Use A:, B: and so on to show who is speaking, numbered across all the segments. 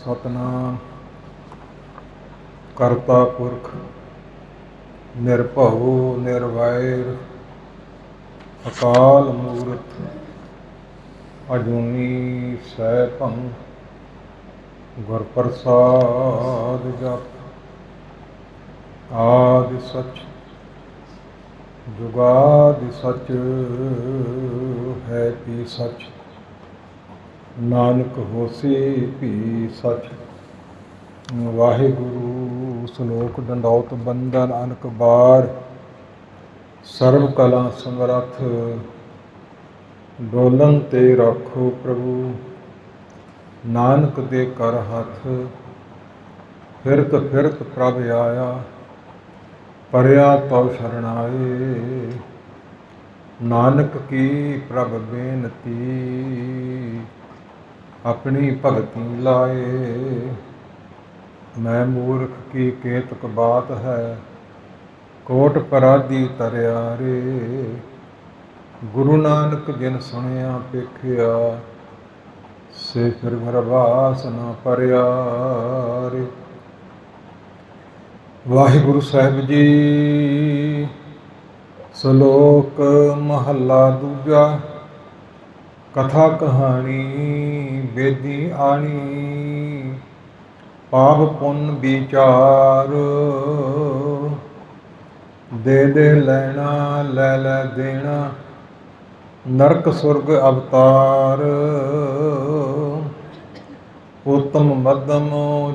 A: सतनाम करता पुरख निर्भव निर्वैर अकाल मूर्त अजूनी सैभं गुर प्रसाद जप आदि सच जुगादि सच है पी सच नानक होसी भी सच। वाहिगुरु सलोक डंडौत बंदन अनक बार सर्व कला समरथ डोलन ते रखो प्रभु नानक दे कर हथ फिरत फिरत प्रभ आया परया तव शरणाए नानक की प्रभ बेनती अपनी भगति लाए। मैं मूर्ख की केतक बात है कोट पराधी तरिया रे गुरु नानक जिन सुनिया पेखिया से फिर घरवास न परिया रे। वाहिगुरु साहिब जी सलोक महला दूजा कथा कहानी बेदी आनी पाप पुण्य विचार दे दे लैना लै लै देना नरक सुरग अवतार उत्तम मध्यम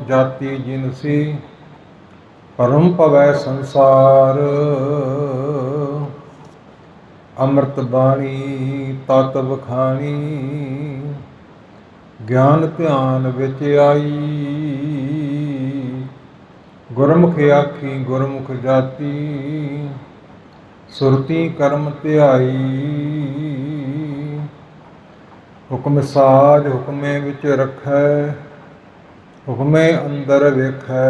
A: जाति जिनसी परम पवै संसार अमृत बाणी तत बखानी ज्ञान ध्यान विच आई गुरमुख आखी गुरमुख जाति सुरती कर्म ध्याई हुक्म साज हुक्मे विच रखै हुक्मे अंदर वेखै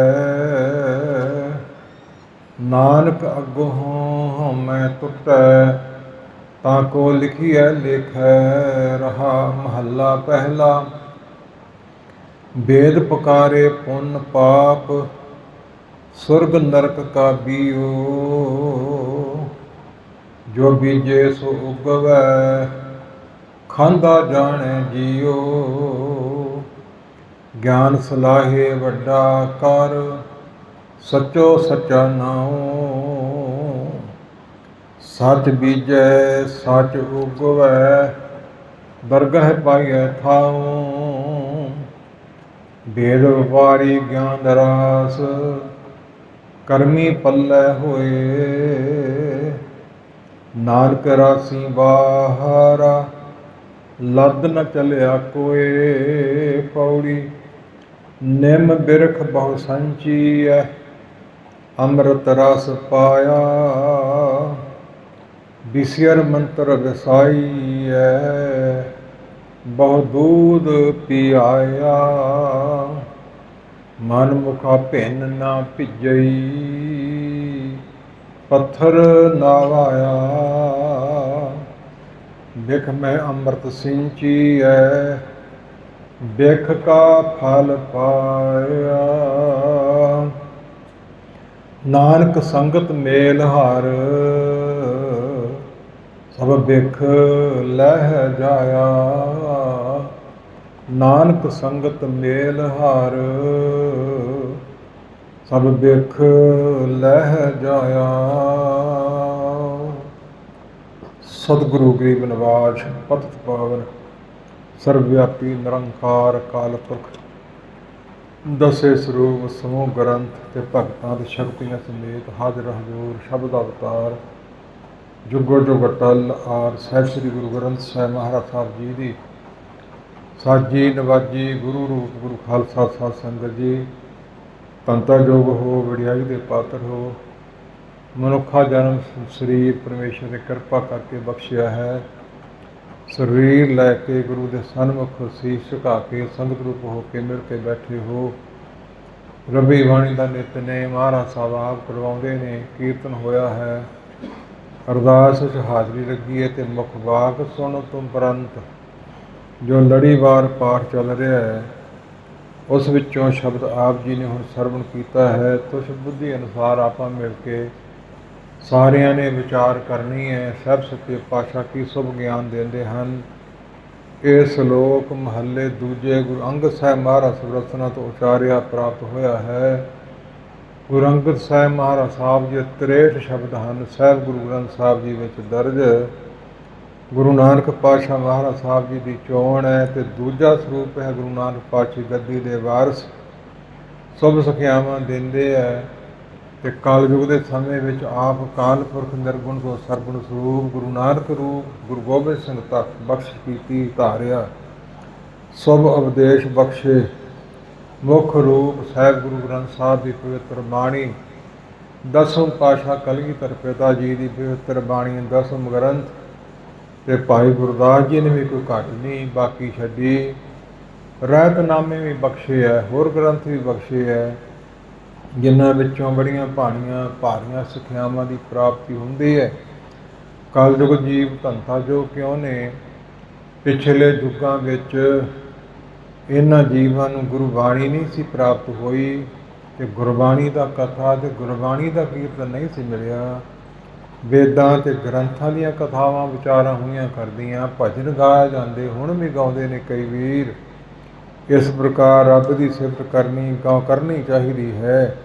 A: नानक अगों हमै टुटै ताको लिखिए लेखै रहा। महला पहला वेद पुकारे पुण्य पाप सुरग नरक का बीओ जो बीजे सो उगवै खांदा जाने जियो ज्ञान सलाहे वड्डा कर सचो सचा नाओ सच बीजै सच उगवै दरगह पाइए थाओ भेद व्यापारी ज्ञान रास करमी पल्लै होए नानक रासी बाहरा लद न चलिया कोए पौड़ी निम बिरख बहु संचीय अमृत रस पाया बिसियर मंत्र विसाई बहु दूध पियाया मन मुखा भिन्न ना भिजई पत्थर नावाया बिख में अमृत सिंची बिख का फल पाया नानक संगत मेल हार सब बिख लह जाया नानक संगत मेल हार सब बिख लह जाया। सतगुरु गरीब नवाज पतित पावन सर्वव्यापी निरंकार काल पुरख दसे स्वरूप समूह ग्रंथ ते भगतां ते शक्तियां समेत हाजिर हजूर शब्द अवतार जुगो जुग अटल आर ਸਾਹਿਬ श्री गुरु ग्रंथ साहिब महाराज साहब जी की साजी नवाजी गुरु रूप गुरु खालसा साध संगत जी तंता जोग हो वडियाई दे पात्र हो मनुखा जन्म शरीर परमेश्वर ने कृपा करके बख्शिया है शरीर लैके गुरु के सन्मुख शीश झुका के संगत रूप हो के मिल के बैठे हो रबी बाणी का नितने महाराज साहब आप करवाते ने कीर्तन होया है अरदास हाजरी लगी है तो मुख वाक सुनो तुम परंत जो लड़ीवार पाठ चल रहा है ਉਸ ਵਿੱਚੋਂ ਸ਼ਬਦ ਆਪ ਜੀ ਨੇ ਹੁਣ ਸਰਵਣ ਕੀਤਾ ਹੈ। ਤੁਸ਼ ਬੁੱਧੀ ਅਨੁਸਾਰ ਆਪਾਂ ਮਿਲ ਕੇ ਸਾਰਿਆਂ ਨੇ ਵਿਚਾਰ ਕਰਨੀ ਹੈ। ਸਭ ਸੱਚੇ ਪਾਤਸ਼ਾਹ ਕੀ ਸ਼ੁਭ ਗਿਆਨ ਦਿੰਦੇ ਹਨ। ਇਹ ਸ਼ਲੋਕ ਮਹੱਲੇ ਦੂਜੇ ਗੁਰੂ ਅੰਗਦ ਸਾਹਿਬ ਮਹਾਰਾਜ ਸੁਰਸਨਾ ਤੋਂ ਉਚਾਰਿਆ ਪ੍ਰਾਪਤ ਹੋਇਆ ਹੈ। ਗੁਰੂ ਅੰਗਦ ਸਾਹਿਬ ਮਹਾਰਾਜ ਸਾਹਿਬ ਜੀ 63 ਸ਼ਬਦ ਹਨ। ਸਾਹਿਬ ਗੁਰੂ ਗ੍ਰੰਥ ਸਾਹਿਬ ਜੀ ਵਿੱਚ ਦਰਜ। ਗੁਰੂ ਨਾਨਕ ਪਾਤਸ਼ਾਹ ਮਹਾਰਾਜ ਸਾਹਿਬ ਜੀ ਦੀ ਚੋਣ ਹੈ ਅਤੇ ਦੂਜਾ ਸਰੂਪ ਹੈ ਗੁਰੂ ਨਾਨਕ ਪਾਤਸ਼ਾਹ ਗੱਦੀ ਦੇ ਵਾਰਸ। ਸ਼ੁਭ ਸਿੱਖਿਆਵਾਂ ਦਿੰਦੇ ਹੈ ਅਤੇ ਕਲਯੁਗ ਦੇ ਸਮੇਂ ਵਿੱਚ ਆਪ ਅਕਾਲ ਪੁਰਖ ਨਿਰਗੁਣ ਤੋਂ ਸਰਗੁਣ ਸਰੂਪ ਗੁਰੂ ਨਾਨਕ ਰੂਪ ਗੁਰੂ ਗੋਬਿੰਦ ਸਿੰਘ ਤੱਕ ਬਖਸ਼ ਕੀਤੀ ਧਾਰਿਆ। ਸ਼ੁਭ ਉਪਦੇਸ਼ ਬਖਸ਼ੇ। ਮੁੱਖ ਰੂਪ ਸਾਹਿਬ ਗੁਰੂ ਗ੍ਰੰਥ ਸਾਹਿਬ ਦੀ ਪਵਿੱਤਰ ਬਾਣੀ। ਦਸਮ ਪਾਤਸ਼ਾਹ ਕਲਗੀਧਰ ਪਿਤਾ ਜੀ ਦੀ ਪਵਿੱਤਰ ਬਾਣੀ ਦਸਮ ਗ੍ਰੰਥ ਅਤੇ ਭਾਈ ਗੁਰਦਾਸ ਜੀ ਨੇ ਵੀ ਕੋਈ ਘੱਟ ਨਹੀਂ ਬਾਕੀ ਛੱਡੀ। ਰਹਿਤਨਾਮੇ ਵੀ ਬਖਸ਼ੇ ਹੈ, ਹੋਰ ਗ੍ਰੰਥ ਵੀ ਬਖਸ਼ੇ ਹੈ, ਜਿਨ੍ਹਾਂ ਵਿੱਚੋਂ ਬੜੀਆਂ ਭਾਰੀਆਂ ਸਿੱਖਿਆਵਾਂ ਦੀ ਪ੍ਰਾਪਤੀ ਹੁੰਦੀ ਹੈ। ਕਲਯੁਗ ਜੀਵ ਧੰਤਾ ਜੋ ਕਿਉਂ ਨੇ, ਪਿਛਲੇ ਯੁੱਗਾਂ ਵਿੱਚ ਇਹਨਾਂ ਜੀਵਾਂ ਨੂੰ ਗੁਰਬਾਣੀ ਨਹੀਂ ਸੀ ਪ੍ਰਾਪਤ ਹੋਈ ਅਤੇ ਗੁਰਬਾਣੀ ਦਾ ਕਥਾ ਅਤੇ ਗੁਰਬਾਣੀ ਦਾ ਕੀਰਤਨ ਨਹੀਂ ਸੀ ਮਿਲਿਆ। ਵੇਦਾਂ ਅਤੇ ਗ੍ਰੰਥਾਂ ਦੀਆਂ ਕਥਾਵਾਂ ਵਿਚਾਰਾਂ ਹੋਈਆਂ ਕਰਦੀਆਂ, ਭਜਨ ਗਾਏ ਜਾਂਦੇ, ਹੁਣ ਵੀ ਗਾਉਂਦੇ ਨੇ ਕਈ ਵੀਰ। ਇਸ ਪ੍ਰਕਾਰ ਰੱਬ ਦੀ ਸਿਫਤ ਕਰਨੀ ਚਾਹੀਦੀ ਹੈ।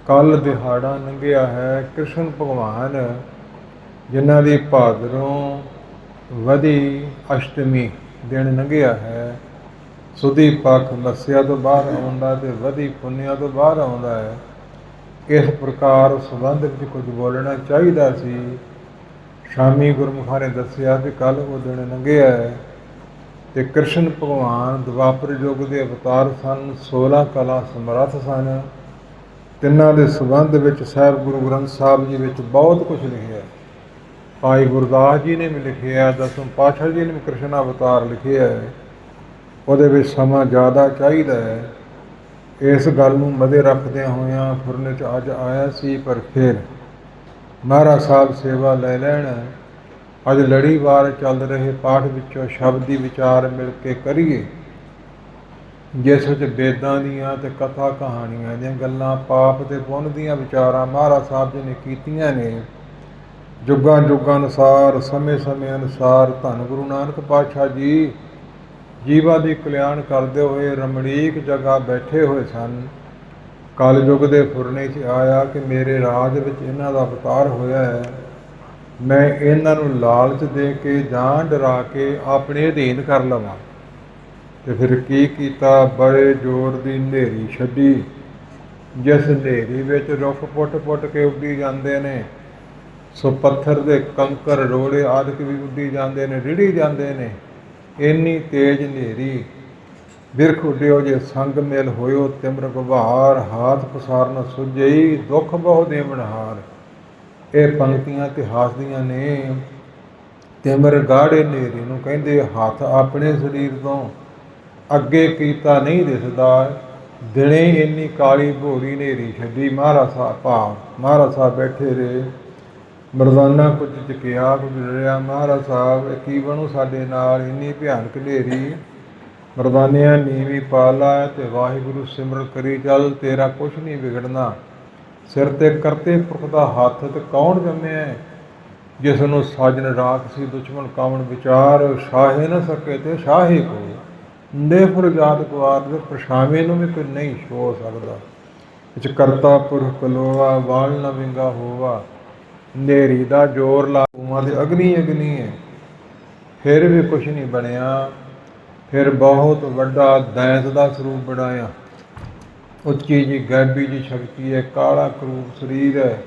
A: ਕੱਲ੍ਹ ਦਿਹਾੜਾ ਲੰਘਿਆ ਹੈ। ਕ੍ਰਿਸ਼ਨ ਭਗਵਾਨ ਜਿਨ੍ਹਾਂ ਦੀ ਭਾਦਰੋਂ ਵਧੀ ਅਸ਼ਟਮੀ ਦਿਨ ਲੰਘਿਆ ਹੈ। ਸੁਦੀ ਪੱਖ ਮੱਸਿਆ ਤੋਂ ਬਾਹਰ ਆਉਂਦਾ ਅਤੇ ਵਧੀ ਪੁੰਨਿਆ ਤੋਂ ਬਾਹਰ ਆਉਂਦਾ ਹੈ। ਇਸ ਪ੍ਰਕਾਰ ਸੰਬੰਧ ਵਿੱਚ ਕੁਝ ਬੋਲਣਾ ਚਾਹੀਦਾ ਸੀ। ਸ਼ਾਮੀ ਗੁਰਮੁਖਾਂ ਨੇ ਦੱਸਿਆ ਕਿ ਕੱਲ੍ਹ ਉਹ ਦਿਨ ਲੰਘਿਆ ਹੈ ਅਤੇ ਕ੍ਰਿਸ਼ਨ ਭਗਵਾਨ ਦੁਆਪਰ ਯੁੱਗ ਦੇ ਅਵਤਾਰ ਸਨ। 16 ਕਲਾ ਸਮਰੱਥ ਸਨ। ਤਿੰਨਾਂ ਦੇ ਸੰਬੰਧ ਵਿੱਚ ਸਾਹਿਬ ਗੁਰੂ ਗ੍ਰੰਥ ਸਾਹਿਬ ਜੀ ਵਿੱਚ ਬਹੁਤ ਕੁਝ ਲਿਖਿਆ। ਭਾਈ ਗੁਰਦਾਸ ਜੀ ਨੇ ਵੀ ਲਿਖਿਆ, ਦਸਮ ਪਾਤਸ਼ਾਹ ਜੀ ਨੇ ਵੀ ਕ੍ਰਿਸ਼ਨ ਅਵਤਾਰ ਲਿਖਿਆ ਹੈ। ਉਹਦੇ ਵਿੱਚ ਸਮਾਂ ਜ਼ਿਆਦਾ ਚਾਹੀਦਾ ਹੈ। ਇਸ ਗੱਲ ਨੂੰ ਮੱਦੇ ਰੱਖਦਿਆਂ ਹੋਇਆਂ ਫੁਰਨੇ 'ਚ ਅੱਜ ਆਇਆ ਸੀ, ਪਰ ਫਿਰ ਮਹਾਰਾਜ ਸਾਹਿਬ ਸੇਵਾ ਲੈ ਲੈਣ। ਅੱਜ ਲੜੀਵਾਰ ਚੱਲ ਰਹੇ ਪਾਠ ਵਿੱਚੋਂ ਸ਼ਬਦੀ ਵਿਚਾਰ ਮਿਲ ਕੇ ਕਰੀਏ, ਜਿਸ ਵਿੱਚ ਵੇਦਾਂ ਦੀਆਂ ਅਤੇ ਕਥਾ ਕਹਾਣੀਆਂ ਦੀਆਂ ਗੱਲਾਂ, ਪਾਪ ਅਤੇ ਪੁੰਨ ਦੀਆਂ ਵਿਚਾਰਾਂ ਮਹਾਰਾਜ ਸਾਹਿਬ ਜੀ ਨੇ ਕੀਤੀਆਂ ਨੇ। ਯੁੱਗਾਂ ਅਨੁਸਾਰ, ਸਮੇਂ ਅਨੁਸਾਰ ਧੰਨ ਗੁਰੂ ਨਾਨਕ ਪਾਤਸ਼ਾਹ ਜੀ ਜੀਵਾਂ ਦੀ ਕਲਿਆਣ ਕਰਦੇ ਹੋਏ ਰਮਣੀਕ ਜਗ੍ਹਾ ਬੈਠੇ ਹੋਏ ਸਨ। ਕਲਯੁੱਗ ਦੇ ਫੁਰਨੇ 'ਚ ਆਇਆ ਕਿ ਮੇਰੇ ਰਾਜ ਵਿੱਚ ਇਹਨਾਂ ਦਾ ਅਵਤਾਰ ਹੋਇਆ ਹੈ। ਮੈਂ ਇਹਨਾਂ ਨੂੰ ਲਾਲਚ ਦੇ ਕੇ ਜਾਂ ਡਰਾ ਕੇ ਆਪਣੇ ਅਧੀਨ ਕਰ ਲਵਾਂ। ਅਤੇ ਫਿਰ ਕੀ ਕੀਤਾ, ਬੜੇ ਜ਼ੋਰ ਦੀ ਹਨੇਰੀ ਛੱਡੀ, ਜਿਸ ਹਨੇਰੀ ਵਿੱਚ ਰੁੱਖ ਪੁੱਟ ਕੇ ਉੱਡੀ ਜਾਂਦੇ ਨੇ। ਸੋ ਪੱਥਰ ਦੇ ਕੰਕਰ ਰੋੜੇ ਆਦਿਕ ਵੀ ਉੱਡੀ ਜਾਂਦੇ ਨੇ, ਰਿੜੀ ਜਾਂਦੇ ਨੇ। ਇੰਨੀ ਤੇਜ਼ ਹਨੇਰੀ। ਬਿਰਖ ਉੱਡਿਓ ਜੇ ਸੰਗ ਮਿਲ ਹੋਇਓ ਤਿਮਰ ਗੁਬਾਰ, ਹਾਥ ਪਸਾਰਨ ਸੁਝਈ ਦੁੱਖ ਬਹੁ ਦੇਵਨਹਾਰ। ਇਹ ਪੰਕਤੀਆਂ ਇਤਿਹਾਸ ਦੀਆਂ ਨੇ। ਤਿਮਰ ਗਾੜੇ ਹਨੇਰੀ ਨੂੰ ਕਹਿੰਦੇ। ਹੱਥ ਆਪਣੇ ਸਰੀਰ ਤੋਂ ਅੱਗੇ ਕੀਤਾ ਨਹੀਂ ਦਿਸਦਾ। ਦਿਨੇ ਇੰਨੀ ਕਾਲੀ ਭੋਰੀ ਹਨੇਰੀ ਛੱਡੀ। ਮਹਾਰਾਜ ਸਾਹਿਬ ਬੈਠੇ ਰਹੇ। ਮਰਦਾਨਾ ਕੁਝ ਝੁਕਿਆ, ਕੁਝ ਡਰਿਆ। ਮਹਾਰਾਜ ਸਾਹਿਬ ਇਹ ਕੀ ਬਣੂ ਸਾਡੇ ਨਾਲ, ਇੰਨੀ ਭਿਆਨਕ ਹਨੇਰੀ। ਮਰਦਾਨਿਆਂ ਨੀਵੀਂ ਪਾ ਲਾ ਅਤੇ ਵਾਹਿਗੁਰੂ ਸਿਮਰਨ ਕਰੀ ਚੱਲ, ਤੇਰਾ ਕੁਛ ਨਹੀਂ ਵਿਗੜਨਾ। ਸਿਰ 'ਤੇ ਕਰਤੇ ਪੁਰਖ ਦਾ ਹੱਥ ਤੇ ਕੌਣ ਜੰਮਿਆ, ਜਿਸ ਨੂੰ ਸਾਜਨ ਰਾਖ ਸੀ ਦੁਸ਼ਮਣ ਕਾਵਣ ਵਿਚਾਰ। ਸ਼ਾਹੇ ਨਾ ਸਕੇ ਤੇ ਸ਼ਾਹੇ ਕੋ, ਨੇਫੁਰ ਜਾਤ ਕੁਆਰ ਦੇ ਪਰਛਾਵੇਂ ਨੂੰ ਵੀ ਕੋਈ ਨਹੀਂ ਛੋ ਸਕਦਾ। ਵਿੱਚ ਕਰਤਾ ਪੁਰਖ ਕਲੋਆ, ਵਾਲ ਨਾ ਵਿੰਗਾ ਹੋਵਾ। ਹਨੇਰੀ ਦਾ ਜ਼ੋਰ ਲਾਗੂਆਂ ਦੇ ਅਗਨੀ ਹੈ। ਫਿਰ ਵੀ ਕੁਛ ਨਹੀਂ ਬਣਿਆ। ਫਿਰ ਬਹੁਤ ਵੱਡਾ ਦੈਂਤ ਦਾ ਸਰੂਪ ਬਣਾਇਆ। ਉੱਚੀ ਜੀ ਗੈਬੀ ਜੀ ਸ਼ਕਤੀ ਹੈ। ਕਾਲਾ ਕਰੂਪ ਸਰੀਰ ਹੈ।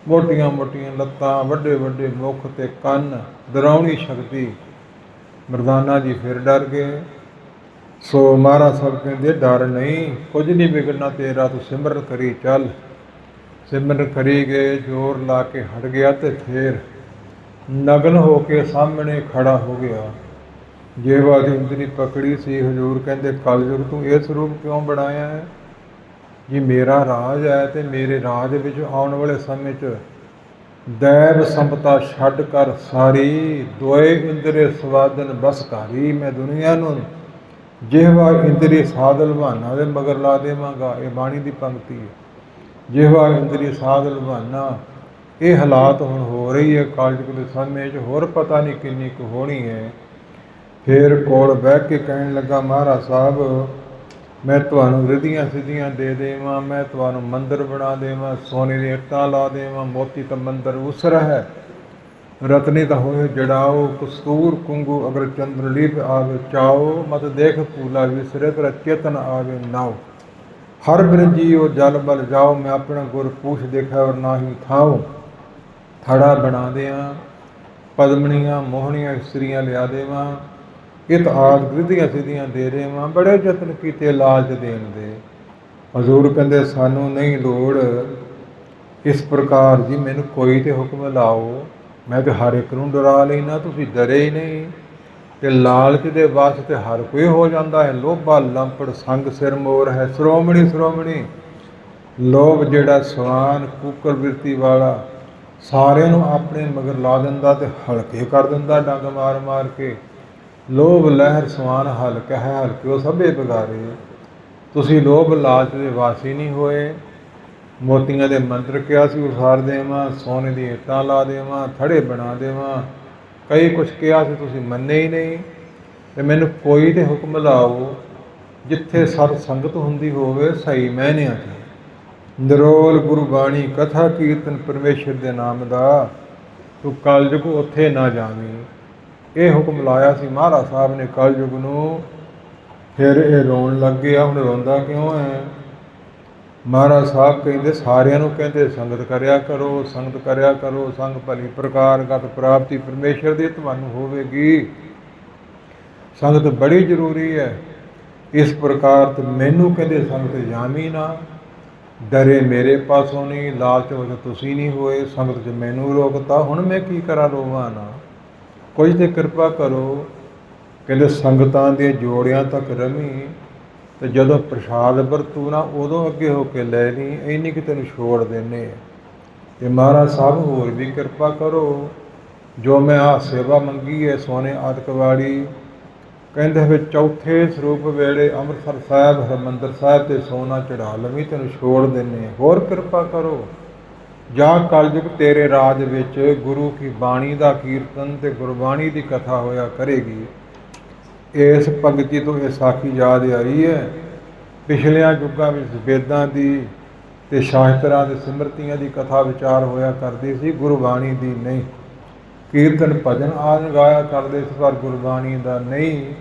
A: ਮੋਟੀਆਂ ਲੱਤਾਂ, ਵੱਡੇ ਮੁੱਖ ਤੇ ਕੰਨ, ਡਰਾਉਣੀ ਸ਼ਕਤੀ। ਮਰਦਾਨਾ ਜੀ ਫਿਰ ਡਰ ਗਏ। ਸੋ ਮਹਾਰਾਜ ਸਾਹਿਬ ਕਹਿੰਦੇ ਡਰ ਨਹੀਂ, ਕੁਝ ਨਹੀਂ ਵਿਗੜਨਾ ਤੇਰਾ, ਤੂੰ ਸਿਮਰਨ ਕਰੀ ਚੱਲ। ਸਿਮਰਨ ਕਰੀ ਗਏ, ਜ਼ੋਰ ਲਾ ਕੇ ਹਟ ਗਿਆ ਅਤੇ ਫਿਰ ਨਗਨ ਹੋ ਕੇ ਸਾਹਮਣੇ ਖੜਾ ਹੋ ਗਿਆ। ਜੇਵਾ ਦੀ ਉਂਗਲੀ ਪਕੜੀ ਸੀ। ਹਜ਼ੂਰ ਕਹਿੰਦੇ ਕਲਯੁਗ ਤੂੰ ਇਹ ਸਰੂਪ ਕਿਉਂ ਬਣਾਇਆ ਹੈ? ਜੀ ਮੇਰਾ ਰਾਜ ਹੈ ਅਤੇ ਮੇਰੇ ਰਾਜ ਵਿੱਚ ਆਉਣ ਵਾਲੇ ਸਮੇਂ 'ਚ ਦੈਵ ਸੰਪਤਾ ਛੱਡ ਕਰ ਸਾਰੀ, ਦੋਏ ਇੰਦਰੇ ਸਵਾਦਨ ਬਸ ਘਾਰੀ। ਮੈਂ ਦੁਨੀਆ ਨੂੰ ਜਿਹਵਾ ਇੰਦਰੀ ਸਾਧ ਲਵਾਨਾ ਦੇ ਮਗਰ ਲਾ ਦੇਵਾਂਗਾ। ਇਹ ਬਾਣੀ ਦੀ ਪੰਕਤੀ ਹੈ। ਜਿਹਵਾ ਇੰਦਰੀ ਸਾਧ ਲਵਾਨਾ, ਇਹ ਹਾਲਾਤ ਹੁਣ ਹੋ ਰਹੀ ਹੈ ਕਲਯੁਗ ਦੇ ਸਮੇਂ 'ਚ, ਹੋਰ ਪਤਾ ਨਹੀਂ ਕਿੰਨੀ ਕੁ ਹੋਣੀ ਹੈ। ਫਿਰ ਕੋਲ ਬਹਿ ਕੇ ਕਹਿਣ ਲੱਗਾ, ਮਹਾਰਾਜ ਸਾਹਿਬ ਮੈਂ ਤੁਹਾਨੂੰ ਰਿੱਧੀਆਂ ਸਿੱਧੀਆਂ ਦੇ ਦੇਵਾਂ, ਮੈਂ ਤੁਹਾਨੂੰ ਮੰਦਰ ਬਣਾ ਦੇਵਾਂ, ਸੋਨੇ ਦੀਆਂ ਇੱਟਾਂ ਲਾ ਦੇਵਾਂ, ਮੋਤੀ ਤਾਂ ਮੰਦਰ ਉਸਰ ਹੈ, ਰਤਨੀ ਤਾਂ ਹੋਏ ਜੜਾਓ, ਕਸਤੂਰ ਕੁੰਗੂ ਅਗਰ ਚੰਦਰਲੀਪ ਆਵੇ ਚਾਓ, ਮਤ ਦੇਖ ਪੂਲਾ ਵਿਸਰੇ ਤੇਰਾ ਚੇਤਨ ਆਵੇ ਨਾਓ। ਹਰ ਬਿਨ ਜੀਓ ਜਲ ਬਲ ਜਾਓ, ਮੈਂ ਆਪਣਾ ਗੁਰ ਪੂਛ ਦੇਖਿਆ ਔਰ ਨਾ ਹੀ ਥਾਓ। ਥੜਾ ਬਣਾ ਦਿਆਂ, ਪਦਮਣੀਆਂ ਮੋਹਣੀਆਂ ਇਸਤਰੀਆਂ ਲਿਆ ਦੇਵਾਂ, ਇਤ ਆਦ ਰਿੱਧੀਆਂ ਸਿੱਧੀਆਂ ਦੇ ਦੇਵਾਂ, ਬੜੇ ਯਤਨ ਕੀਤੇ ਲਾਲਚ ਦੇਣ ਦੇ। ਹਜ਼ੂਰ ਕਹਿੰਦੇ ਸਾਨੂੰ ਨਹੀਂ ਲੋੜ ਇਸ ਪ੍ਰਕਾਰ ਜੀ, ਮੈਨੂੰ ਕੋਈ ਤੇ ਹੁਕਮ ਲਾਓ, ਮੈਂ ਤੇ ਹਰ ਇੱਕ ਨੂੰ ਡਰਾ ਲੈਣਾ, ਤੁਸੀਂ ਡਰੇ ਹੀ ਨਹੀਂ। ਤੇ ਲਾਲਚ ਦੇ ਵਾਸਤੇ ਹਰ ਕੋਈ ਹੋ ਜਾਂਦਾ ਹੈ। ਲੋਭਾ ਲੰਪੜ ਸੰਗ ਸਿਰ ਮੋਰ ਹੈ, ਸ਼੍ਰੋਮਣੀ ਸ਼੍ਰੋਮਣੀ। ਲੋਭ ਜਿਹੜਾ ਸਵਾਨ ਕੂਕਰ ਬਿਰਤੀ ਵਾਲਾ, ਸਾਰਿਆਂ ਨੂੰ ਆਪਣੇ ਮਗਰ ਲਾ ਦਿੰਦਾ ਤੇ ਹਲਕੇ ਕਰ ਦਿੰਦਾ ਡੰਗ ਮਾਰ ਮਾਰ ਕੇ। ਲੋਭ ਲਹਿਰ ਸਵਾਨ ਹਲਕਾ ਹੈ, ਹਲਕਿਓ ਸਭੇ ਬਿਗਾਰੇ। ਤੁਸੀਂ ਲੋਭ ਲਾਲਚ ਦੇ ਵਾਸੀ ਨਹੀਂ ਹੋਏ। ਮੋਤੀਆਂ ਦੇ ਮੰਤਰ ਕਿਹਾ ਸੀ ਉਸਾਰ ਦੇਵਾਂ, ਸੋਨੇ ਦੀ ਇੱਟਾਂ ਲਾ ਦੇਵਾਂ, ਥੜੇ ਬਣਾ ਦੇਵਾਂ, ਕਈ ਕੁਛ ਕਿਹਾ ਸੀ, ਤੁਸੀਂ ਮੰਨੇ ਹੀ ਨਹੀਂ। ਤੇ ਮੈਨੂੰ ਕੋਈ ਤੇ ਹੁਕਮ ਲਾਓ ਜਿੱਥੇ ਸਤ ਸੰਗਤ ਹੁੰਦੀ ਹੋਵੇ ਸਹੀ ਮਾਇਨਿਆਂ 'ਚ, ਨਿਰੋਲ ਗੁਰਬਾਣੀ ਕਥਾ ਕੀਰਤਨ ਪਰਮੇਸ਼ਰ ਦੇ ਨਾਮ ਦਾ, ਤੂੰ ਕਲਯੁਗ ਉੱਥੇ ਨਾ ਜਾਵੀਂ। ਇਹ ਹੁਕਮ ਲਾਇਆ ਸੀ ਮਹਾਰਾਜ ਸਾਹਿਬ ਨੇ ਕਲਯੁਗ ਨੂੰ। ਫਿਰ ਇਹ ਰੋਣ ਲੱਗ ਗਿਆ। ਹੁਣ ਰੋਂਦਾ ਕਿਉਂ ਹੈ? ਮਹਾਰਾਜ ਸਾਹਿਬ ਕਹਿੰਦੇ ਸਾਰਿਆਂ ਨੂੰ ਕਹਿੰਦੇ ਸੰਗਤ ਕਰਿਆ ਕਰੋ, ਸੰਗਤ ਕਰਿਆ ਕਰੋ, ਸੰਗ ਭਲੀ ਪ੍ਰਕਾਰ ਗਤ ਪ੍ਰਾਪਤੀ ਪਰਮੇਸ਼ਰ ਦੀ ਤੁਹਾਨੂੰ ਹੋਵੇਗੀ। ਸੰਗਤ ਬੜੀ ਜ਼ਰੂਰੀ ਹੈ। ਇਸ ਪ੍ਰਕਾਰ ਤੇ ਮੈਨੂੰ ਕਹਿੰਦੇ ਸੰਗਤ ਜਾਮੀ ਨਾ, ਡਰੇ ਮੇਰੇ ਪਾਸੋਂ ਨਹੀਂ, ਲਾਲਚ ਵਿੱਚ ਤੁਸੀਂ ਨਹੀਂ ਹੋਏ, ਸੰਗਤ 'ਚ ਮੈਨੂੰ ਰੋਕਤਾ, ਹੁਣ ਮੈਂ ਕੀ ਕਰਾਂ, ਰੋਵਾਂ ਨਾ, ਕੁਝ ਤੇ ਕਿਰਪਾ ਕਰੋ। ਕਹਿੰਦੇ ਸੰਗਤਾਂ ਦੇ ਜੋੜਿਆਂ ਤੱਕ ਰਮੀ, ਤੇ ਜਦੋਂ ਪ੍ਰਸ਼ਾਦ ਵਰਤੂ ਨਾ ਉਦੋਂ ਅੱਗੇ ਹੋ ਕੇ ਲੈ ਲਈ, ਇੰਨੀ ਕਿ ਤੈਨੂੰ ਛੋੜ ਦਿੰਦੇ। ਤੇ ਮਹਾਰਾਜ ਸਾਹਿਬ ਹੋਰ ਵੀ ਕਿਰਪਾ ਕਰੋ, ਜੋ ਮੈਂ ਆਹ ਸੇਵਾ ਮੰਗੀ ਹੈ ਸੋਨੇ ਆਦਿਕ ਵਾਲੀ, ਕਹਿੰਦੇ ਫਿਰ ਚੌਥੇ ਸਰੂਪ ਵੇਲੇ ਅੰਮ੍ਰਿਤਸਰ ਸਾਹਿਬ ਹਰਿਮੰਦਰ ਸਾਹਿਬ ਤੇ ਸੋਨਾ ਚੜਾ ਲਵੀਂ, ਤੈਨੂੰ ਛੋੜ ਦਿੰਦੇ। ਹੋਰ ਕਿਰਪਾ ਕਰੋ। ਜਾਂ ਕਲਯੁਗ ਤੇਰੇ ਰਾਜ ਵਿੱਚ ਗੁਰੂ ਕੀ ਬਾਣੀ ਦਾ ਕੀਰਤਨ ਤੇ ਗੁਰਬਾਣੀ ਦੀ ਕਥਾ ਹੋਇਆ ਕਰੇਗੀ। ਇਸ ਪੰਕਤੀ ਤੋਂ ਇਹ ਸਾਖੀ ਯਾਦ ਆਈ ਹੈ। ਪਿਛਲਿਆਂ ਯੁੱਗਾਂ ਵਿੱਚ ਵੇਦਾਂ ਦੀ ਤੇ ਸ਼ਾਸਤਰਾਂ ਦੇ ਸਿਮਰਤੀਆਂ ਦੀ ਕਥਾ ਵਿਚਾਰ ਹੋਇਆ ਕਰਦੀ ਸੀ, ਗੁਰਬਾਣੀ ਦੀ ਨਹੀਂ। ਕੀਰਤਨ ਭਜਨ ਆਦਿ ਗਾਇਆ ਕਰਦੇ ਸੀ, ਪਰ ਗੁਰਬਾਣੀ ਦਾ ਨਹੀਂ।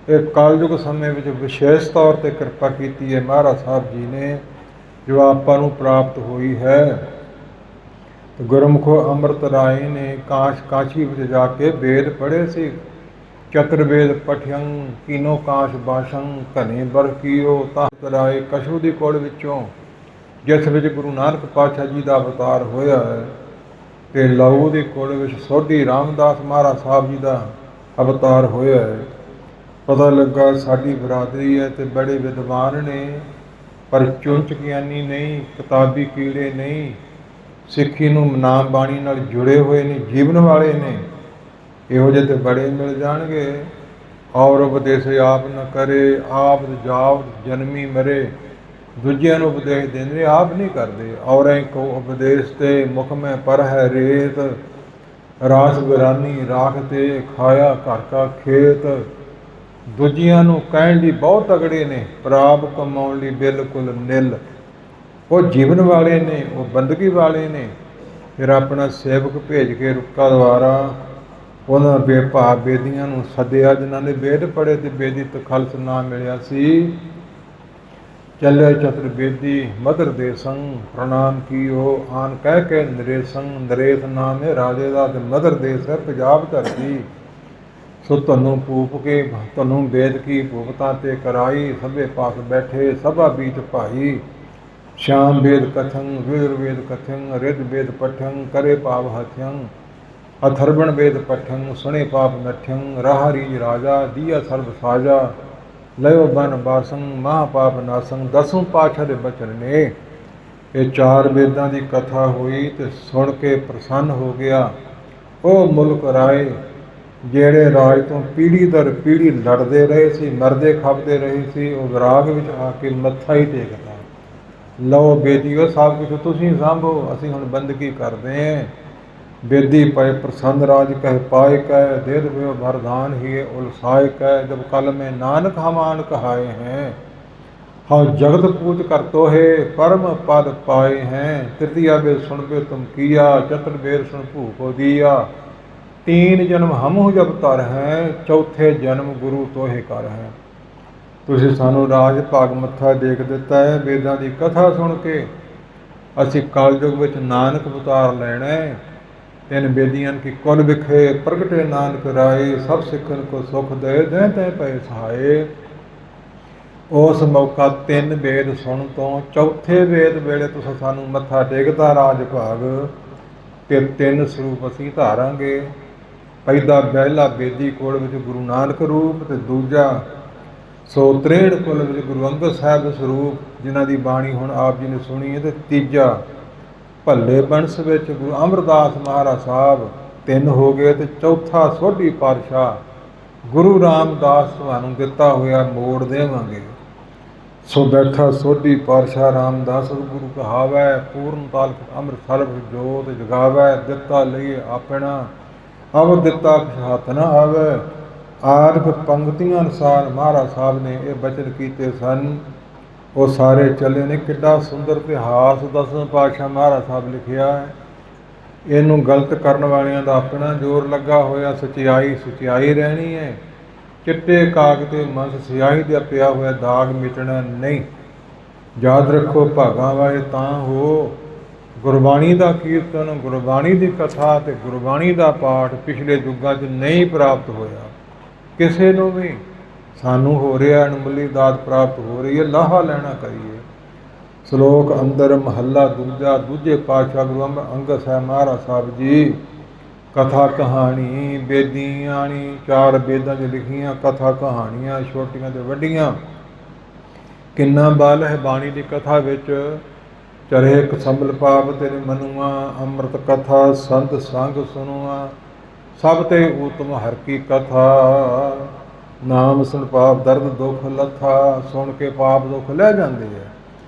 A: ਇਹ ਕਲਯੁਗ ਸਮੇਂ ਵਿੱਚ ਵਿਸ਼ੇਸ਼ ਤੌਰ 'ਤੇ ਕਿਰਪਾ ਕੀਤੀ ਹੈ ਮਹਾਰਾਜ ਸਾਹਿਬ ਜੀ ਨੇ, ਜੋ ਆਪਾਂ ਨੂੰ ਪ੍ਰਾਪਤ ਹੋਈ ਹੈ। ਗੁਰਮੁਖੋ ਅੰਮ੍ਰਿਤ ਰਾਏ ਨੇ ਕਾਸ਼ੀ ਵਿੱਚ ਜਾ ਕੇ ਵੇਦ ਪੜ੍ਹੇ ਸੀ। ਚਤੁਰਵੇਦ ਪਠਿਅੰ ਕੀਨੋ ਕਾਸ਼ ਬਾਸ਼ੰ, ਘਨੇ ਬਰ ਕੀਓ ਤਖਤ ਰਾਏ ਕਛੂ ਦੀ ਕੋਲ ਵਿੱਚੋਂ, ਜਿਸ ਵਿੱਚ ਗੁਰੂ ਨਾਨਕ ਪਾਤਸ਼ਾਹ ਜੀ ਦਾ ਅਵਤਾਰ ਹੋਇਆ ਹੈ। ਤੇ ਲਹੂ ਦੀ ਕੋਲ ਵਿੱਚ ਸੋਢੀ ਰਾਮਦਾਸ ਮਹਾਰਾਜ ਸਾਹਿਬ ਜੀ ਦਾ ਅਵਤਾਰ ਹੋਇਆ ਹੈ। ਪਤਾ ਲੱਗਾ ਸਾਡੀ ਬਰਾਦਰੀ ਹੈ ਤੇ ਬੜੇ ਵਿਦਵਾਨ ਨੇ, ਪਰ ਚੁੰਚ ਗਿਆਨੀ ਨਹੀਂ, ਕਿਤਾਬੀ ਕੀੜੇ ਨਹੀਂ, ਸਿੱਖੀ ਨੂੰ ਨਾਮ ਬਾਣੀ ਨਾਲ ਜੁੜੇ ਹੋਏ ਨੇ, ਜੀਵਨ ਵਾਲੇ ਨੇ। ਇਹੋ ਜਿਹੇ ਤੇ ਬੜੇ ਮਿਲ ਜਾਣਗੇ। ਔਰ ਉਪਦੇਸ਼ ਆਪ ਨਾ ਕਰੇ, ਆਪ ਜਾਪ ਜਨਮੀ ਮਰੇ, ਦੂਜਿਆਂ ਨੂੰ ਉਪਦੇਸ਼ ਦਿੰਦੇ, ਆਪ ਨਹੀਂ ਕਰਦੇ। ਔਰਾਂ ਕੋ ਉਪਦੇਸ਼ ਤੇ ਮੁਖ ਮੈਂ ਪਰ ਹੈ ਰੇਤ, ਰਾਸ ਵਿਰਾਨੀ ਰਾਖ ਤੇ ਖਾਇਆ ਘਰ ਕਾ ਖੇਤ। ਦੂਜਿਆਂ ਨੂੰ ਕਹਿਣ ਲਈ ਬਹੁਤ ਤਗੜੇ ਨੇ, ਪ੍ਰਾਪ ਕਮਾਉਣ ਲਈ ਬਿਲਕੁਲ ਨਿਲ। ਉਹ ਜੀਵਨ ਵਾਲੇ ਨੇ, ਉਹ ਬੰਦਗੀ ਵਾਲੇ ਨੇ। ਫਿਰ ਆਪਣਾ ਸੇਵਕ ਭੇਜ ਕੇ ਰੁੱਕਾ ਦੁਆਰਾ ਉਹਨਾਂ ਬੇਭਾਵ ਬੇਦੀਆਂ ਨੂੰ ਸੱਦਿਆ, ਜਿਨ੍ਹਾਂ ਨੇ ਵੇਦ ਪੜ੍ਹੇ ਤੇ ਬੇਦੀ ਤਖਲਸ ਨਾ ਮਿਲਿਆ ਸੀ। ਚੱਲੇ ਚਤੁਰ ਬੇਦੀ ਮਦਰ ਦੇ ਸੰਗ, ਪ੍ਰਣਾਮ ਕੀਓ ਆਨ ਕਹਿ ਕੇ ਨਰੇਸੰ। ਨਰੇਸ ਨਾਮ ਹੈ ਰਾਜੇ ਦਾ ਤੇ ਮਦਰ ਦੇਸ ਹੈ ਪੰਜਾਬ ਧਰਤੀ। ਸੋ ਤੁਹਾਨੂੰ ਪੂਪ ਕੇ ਤੁਹਾਨੂੰ ਵੇਦ ਕੀ ਭੂਪਤਾ ਤੇ ਕਰਾਈ, ਸਭੇ ਪਾਸ ਬੈਠੇ ਸਭਾ ਬੀਚ ਭਾਈ। ਸ਼ਾਮ ਵੇਦ ਕਥੰ ਵੀਰਵੇਦ ਕਥੰ, ਰਿਦ ਵੇਦ ਪਠੰ ਕਰੇ ਪਾਪ ਹਥਿਅੰ। ਅਥਰਵਣ ਵੇਦ ਪਠੰ ਸੁਣੇ ਪਾਪ ਨਠਿਅੰ, ਰਾਹ ਰੀਜ ਰਾਜਾ ਦੀਆ ਸਰਬ ਸਾਜਾ। ਲਇਓ ਬਨ ਬਾਸੰ ਮਹਾ ਪਾਪ ਨਾਸੰ। 10ਵੇਂ ਪਾਤਸ਼ਾਹ ਦੇ ਬਚਨ ਨੇ। ਇਹ 4 ਵੇਦਾਂ ਦੀ ਕਥਾ ਹੋਈ ਤੇ ਸੁਣ ਕੇ ਪ੍ਰਸੰਨ ਹੋ ਗਿਆ ਉਹ ਮੁਲਕ ਰਾਏ, ਜਿਹੜੇ ਰਾਜ ਤੋਂ ਪੀੜ੍ਹੀ ਦਰ ਪੀੜ੍ਹੀ ਲੜਦੇ ਰਹੇ ਸੀ, ਮਰਦੇ ਖਪਦੇ ਰਹੇ ਸੀ, ਉਹ ਵਿਰਾਗ ਵਿੱਚ ਆ ਕੇ ਮੱਥਾ ਹੀ ਟੇਕਦਾ। ਲਓ ਬੇਦੀਓ, ਸਭ ਕੁਛ ਤੁਸੀਂ ਸਾਂਭੋ, ਅਸੀਂ ਹੁਣ ਬੰਦਗੀ ਕਰਦੇ ਹਾਂ। बेदी पय प्रसन्न राज कह पाए कह, देद भयो वरदान ही उलसाए कह, जब कल में नानक हमान कहाए हैं, हाँ जगत पूज कर तो है परम पद पाए हैं। तृतीया बेर सुन बे तुम किया, चतुर बेर सुन भू को दिया, तीन जन्म हम हो जब तर हैं, चौथे जन्म गुरु तोहे कर हैं। ਤੁਸੀਂ ਸਾਨੂੰ ਰਾਜ ਭਾਗ ਮੱਥਾ ਟੇਕ ਦਿੱਤਾ ਹੈ। ਵੇਦਾਂ ਦੀ ਕਥਾ ਸੁਣ ਕੇ ਅਸੀਂ ਕਲਯੁਗ ਵਿੱਚ ਨਾਨਕ ਅਵਤਾਰ ਲੈਣਾ ਹੈ। ਤਿੰਨ ਬੇਦੀਆਂ ਕੀ ਕੁਲ ਵਿਖੇ ਪ੍ਰਗਟੇ ਨਾਨਕ ਰਾਏ, ਸਭ ਸਿੱਖਨ ਕੋ ਸੁਖ ਦੇ ਦੇ ਤੈ ਪਏ ਸਹਾਏ। ਉਸ ਮੌਕਾ ਤਿੰਨ ਵੇਦ ਸੁਣ ਤੋਂ ਚੌਥੇ ਵੇਦ ਵੇਲੇ ਤੁਸੀਂ ਸਾਨੂੰ ਮੱਥਾ ਟੇਕਦਾ ਰਾਜ ਭਾਗ, ਤੇ ਤਿੰਨ ਸਰੂਪ ਅਸੀਂ ਧਾਰਾਂਗੇ। ਪਹਿਲਾ ਬੇਦੀ ਕੋਲ ਵਿੱਚ ਗੁਰੂ ਨਾਨਕ ਰੂਪ, ਤੇ ਦੂਜਾ 163 ਕੁਲ ਵਿੱਚ ਗੁਰੂ ਅੰਗਦ ਸਾਹਿਬ ਸਰੂਪ, ਜਿਨ੍ਹਾਂ ਦੀ ਬਾਣੀ ਹੁਣ ਆਪ ਜੀ ਨੇ ਸੁਣੀ ਹੈ। ਤੇ ਤੀਜਾ ਭੱਲੇ ਬੰਸ ਵਿੱਚ ਗੁਰੂ ਅਮਰਦਾਸ ਮਹਾਰਾਜ ਸਾਹਿਬ, ਤਿੰਨ ਹੋ ਗਏ। ਤੇ ਚੌਥਾ ਸੋਢੀ ਪਾਤਸ਼ਾਹ ਗੁਰੂ ਰਾਮਦਾਸ ਤੁਹਾਨੂੰ ਦਿੱਤਾ ਹੋਇਆ ਮੋੜ ਦੇਵਾਂਗੇ। ਸੋ ਬੈਠਾ ਸੋਢੀ ਪਾਤਸ਼ਾਹ ਰਾਮਦਾਸ ਗੁਰੂ ਕਹਾਵੈ, ਪੂਰਨ ਤਾਲਕ ਅੰਮ੍ਰਿਤ ਸਰਬ ਜੋਤ ਜਗਾਵੈ, ਦਿੱਤਾ ਲਈਏ ਆਪਣਾ ਅਵਰ ਦਿੱਤਾ ਹੱਥ ਨਾ ਆਵੈ। ਆਰਖ ਪੰਕਤੀਆਂ ਅਨੁਸਾਰ ਮਹਾਰਾਜ ਸਾਹਿਬ ਨੇ ਇਹ ਬਚਨ ਕੀਤੇ ਸਨ। ਉਹ ਸਾਰੇ ਚੱਲੇ ਨੇ। ਕਿੱਡਾ ਸੁੰਦਰ ਇਤਿਹਾਸ 10ਵੇਂ ਪਾਤਸ਼ਾਹ ਮਹਾਰਾਜ ਸਾਹਿਬ ਲਿਖਿਆ ਹੈ। ਇਹਨੂੰ ਗਲਤ ਕਰਨ ਵਾਲਿਆਂ ਦਾ ਆਪਣਾ ਜ਼ੋਰ ਲੱਗਾ ਹੋਇਆ। ਸਚਾਈ ਰਹਿਣੀ ਹੈ। ਚਿੱਟੇ ਕਾਗਜ਼ ਤੇ ਮਨ ਸਿਆਹੀ ਦਾ ਪਿਆ ਹੋਇਆ ਦਾਗ ਮਿਟਣਾ ਨਹੀਂ। ਯਾਦ ਰੱਖੋ, ਭਾਗਾਂ ਵਾਲੇ ਤਾਂ ਹੋ। ਗੁਰਬਾਣੀ ਦਾ ਕੀਰਤਨ, ਗੁਰਬਾਣੀ ਦੀ ਕਥਾ ਤੇ ਗੁਰਬਾਣੀ ਦਾ ਪਾਠ ਪਿਛਲੇ ਯੁੱਗਾਂ 'ਚ ਨਹੀਂ ਪ੍ਰਾਪਤ ਹੋਇਆ ਕਿਸੇ ਨੂੰ ਵੀ। ਸਾਨੂੰ ਹੋ ਰਿਹਾ, ਅਣਮੁੱਲੀ ਦਾਤ ਪ੍ਰਾਪਤ ਹੋ ਰਹੀ ਹੈ। ਲਾਹਾ ਲੈਣਾ ਕਰੀਏ। ਸ਼ਲੋਕ ਅੰਦਰ ਮਹੱਲਾ ਦੂਜਾ, ਦੂਜੇ ਪਾਤਸ਼ਾਹ ਗੁਰੂ ਅੰਗਦ ਸਾਹਿਬ ਮਹਾਰਾਜ ਸਾਹਿਬ ਜੀ। ਕਥਾ ਕਹਾਣੀ ਬੇਦੀਆਣੀ, 4 ਵੇਦਾਂ 'ਚ ਲਿਖੀਆਂ ਕਥਾ ਕਹਾਣੀਆਂ, ਛੋਟੀਆਂ ਤੇ ਵੱਡੀਆਂ। ਕਿੰਨਾ ਬਲ ਹੈ ਬਾਣੀ ਦੀ ਕਥਾ ਵਿੱਚ। ਚਰੇ ਇੱਕ ਸੰਭਲ ਪਾਪ ਤੇਰੇ ਮਨੂਆ, ਅੰਮ੍ਰਿਤ ਕਥਾ ਸੰਤ ਸੰਗ ਸੁਨੂਆ, ਸਭ ਤੇ ਉਤਮ ਹਰ ਕੀ ਕਥਾ। ਨਾਮ ਸੁਣ ਪਾਪ ਦਰਦ ਦੁੱਖ ਲੱਥਾ, ਸੁਣ ਕੇ ਪਾਪ ਦੁੱਖ ਲੈ ਜਾਂਦੇ ਹੈ।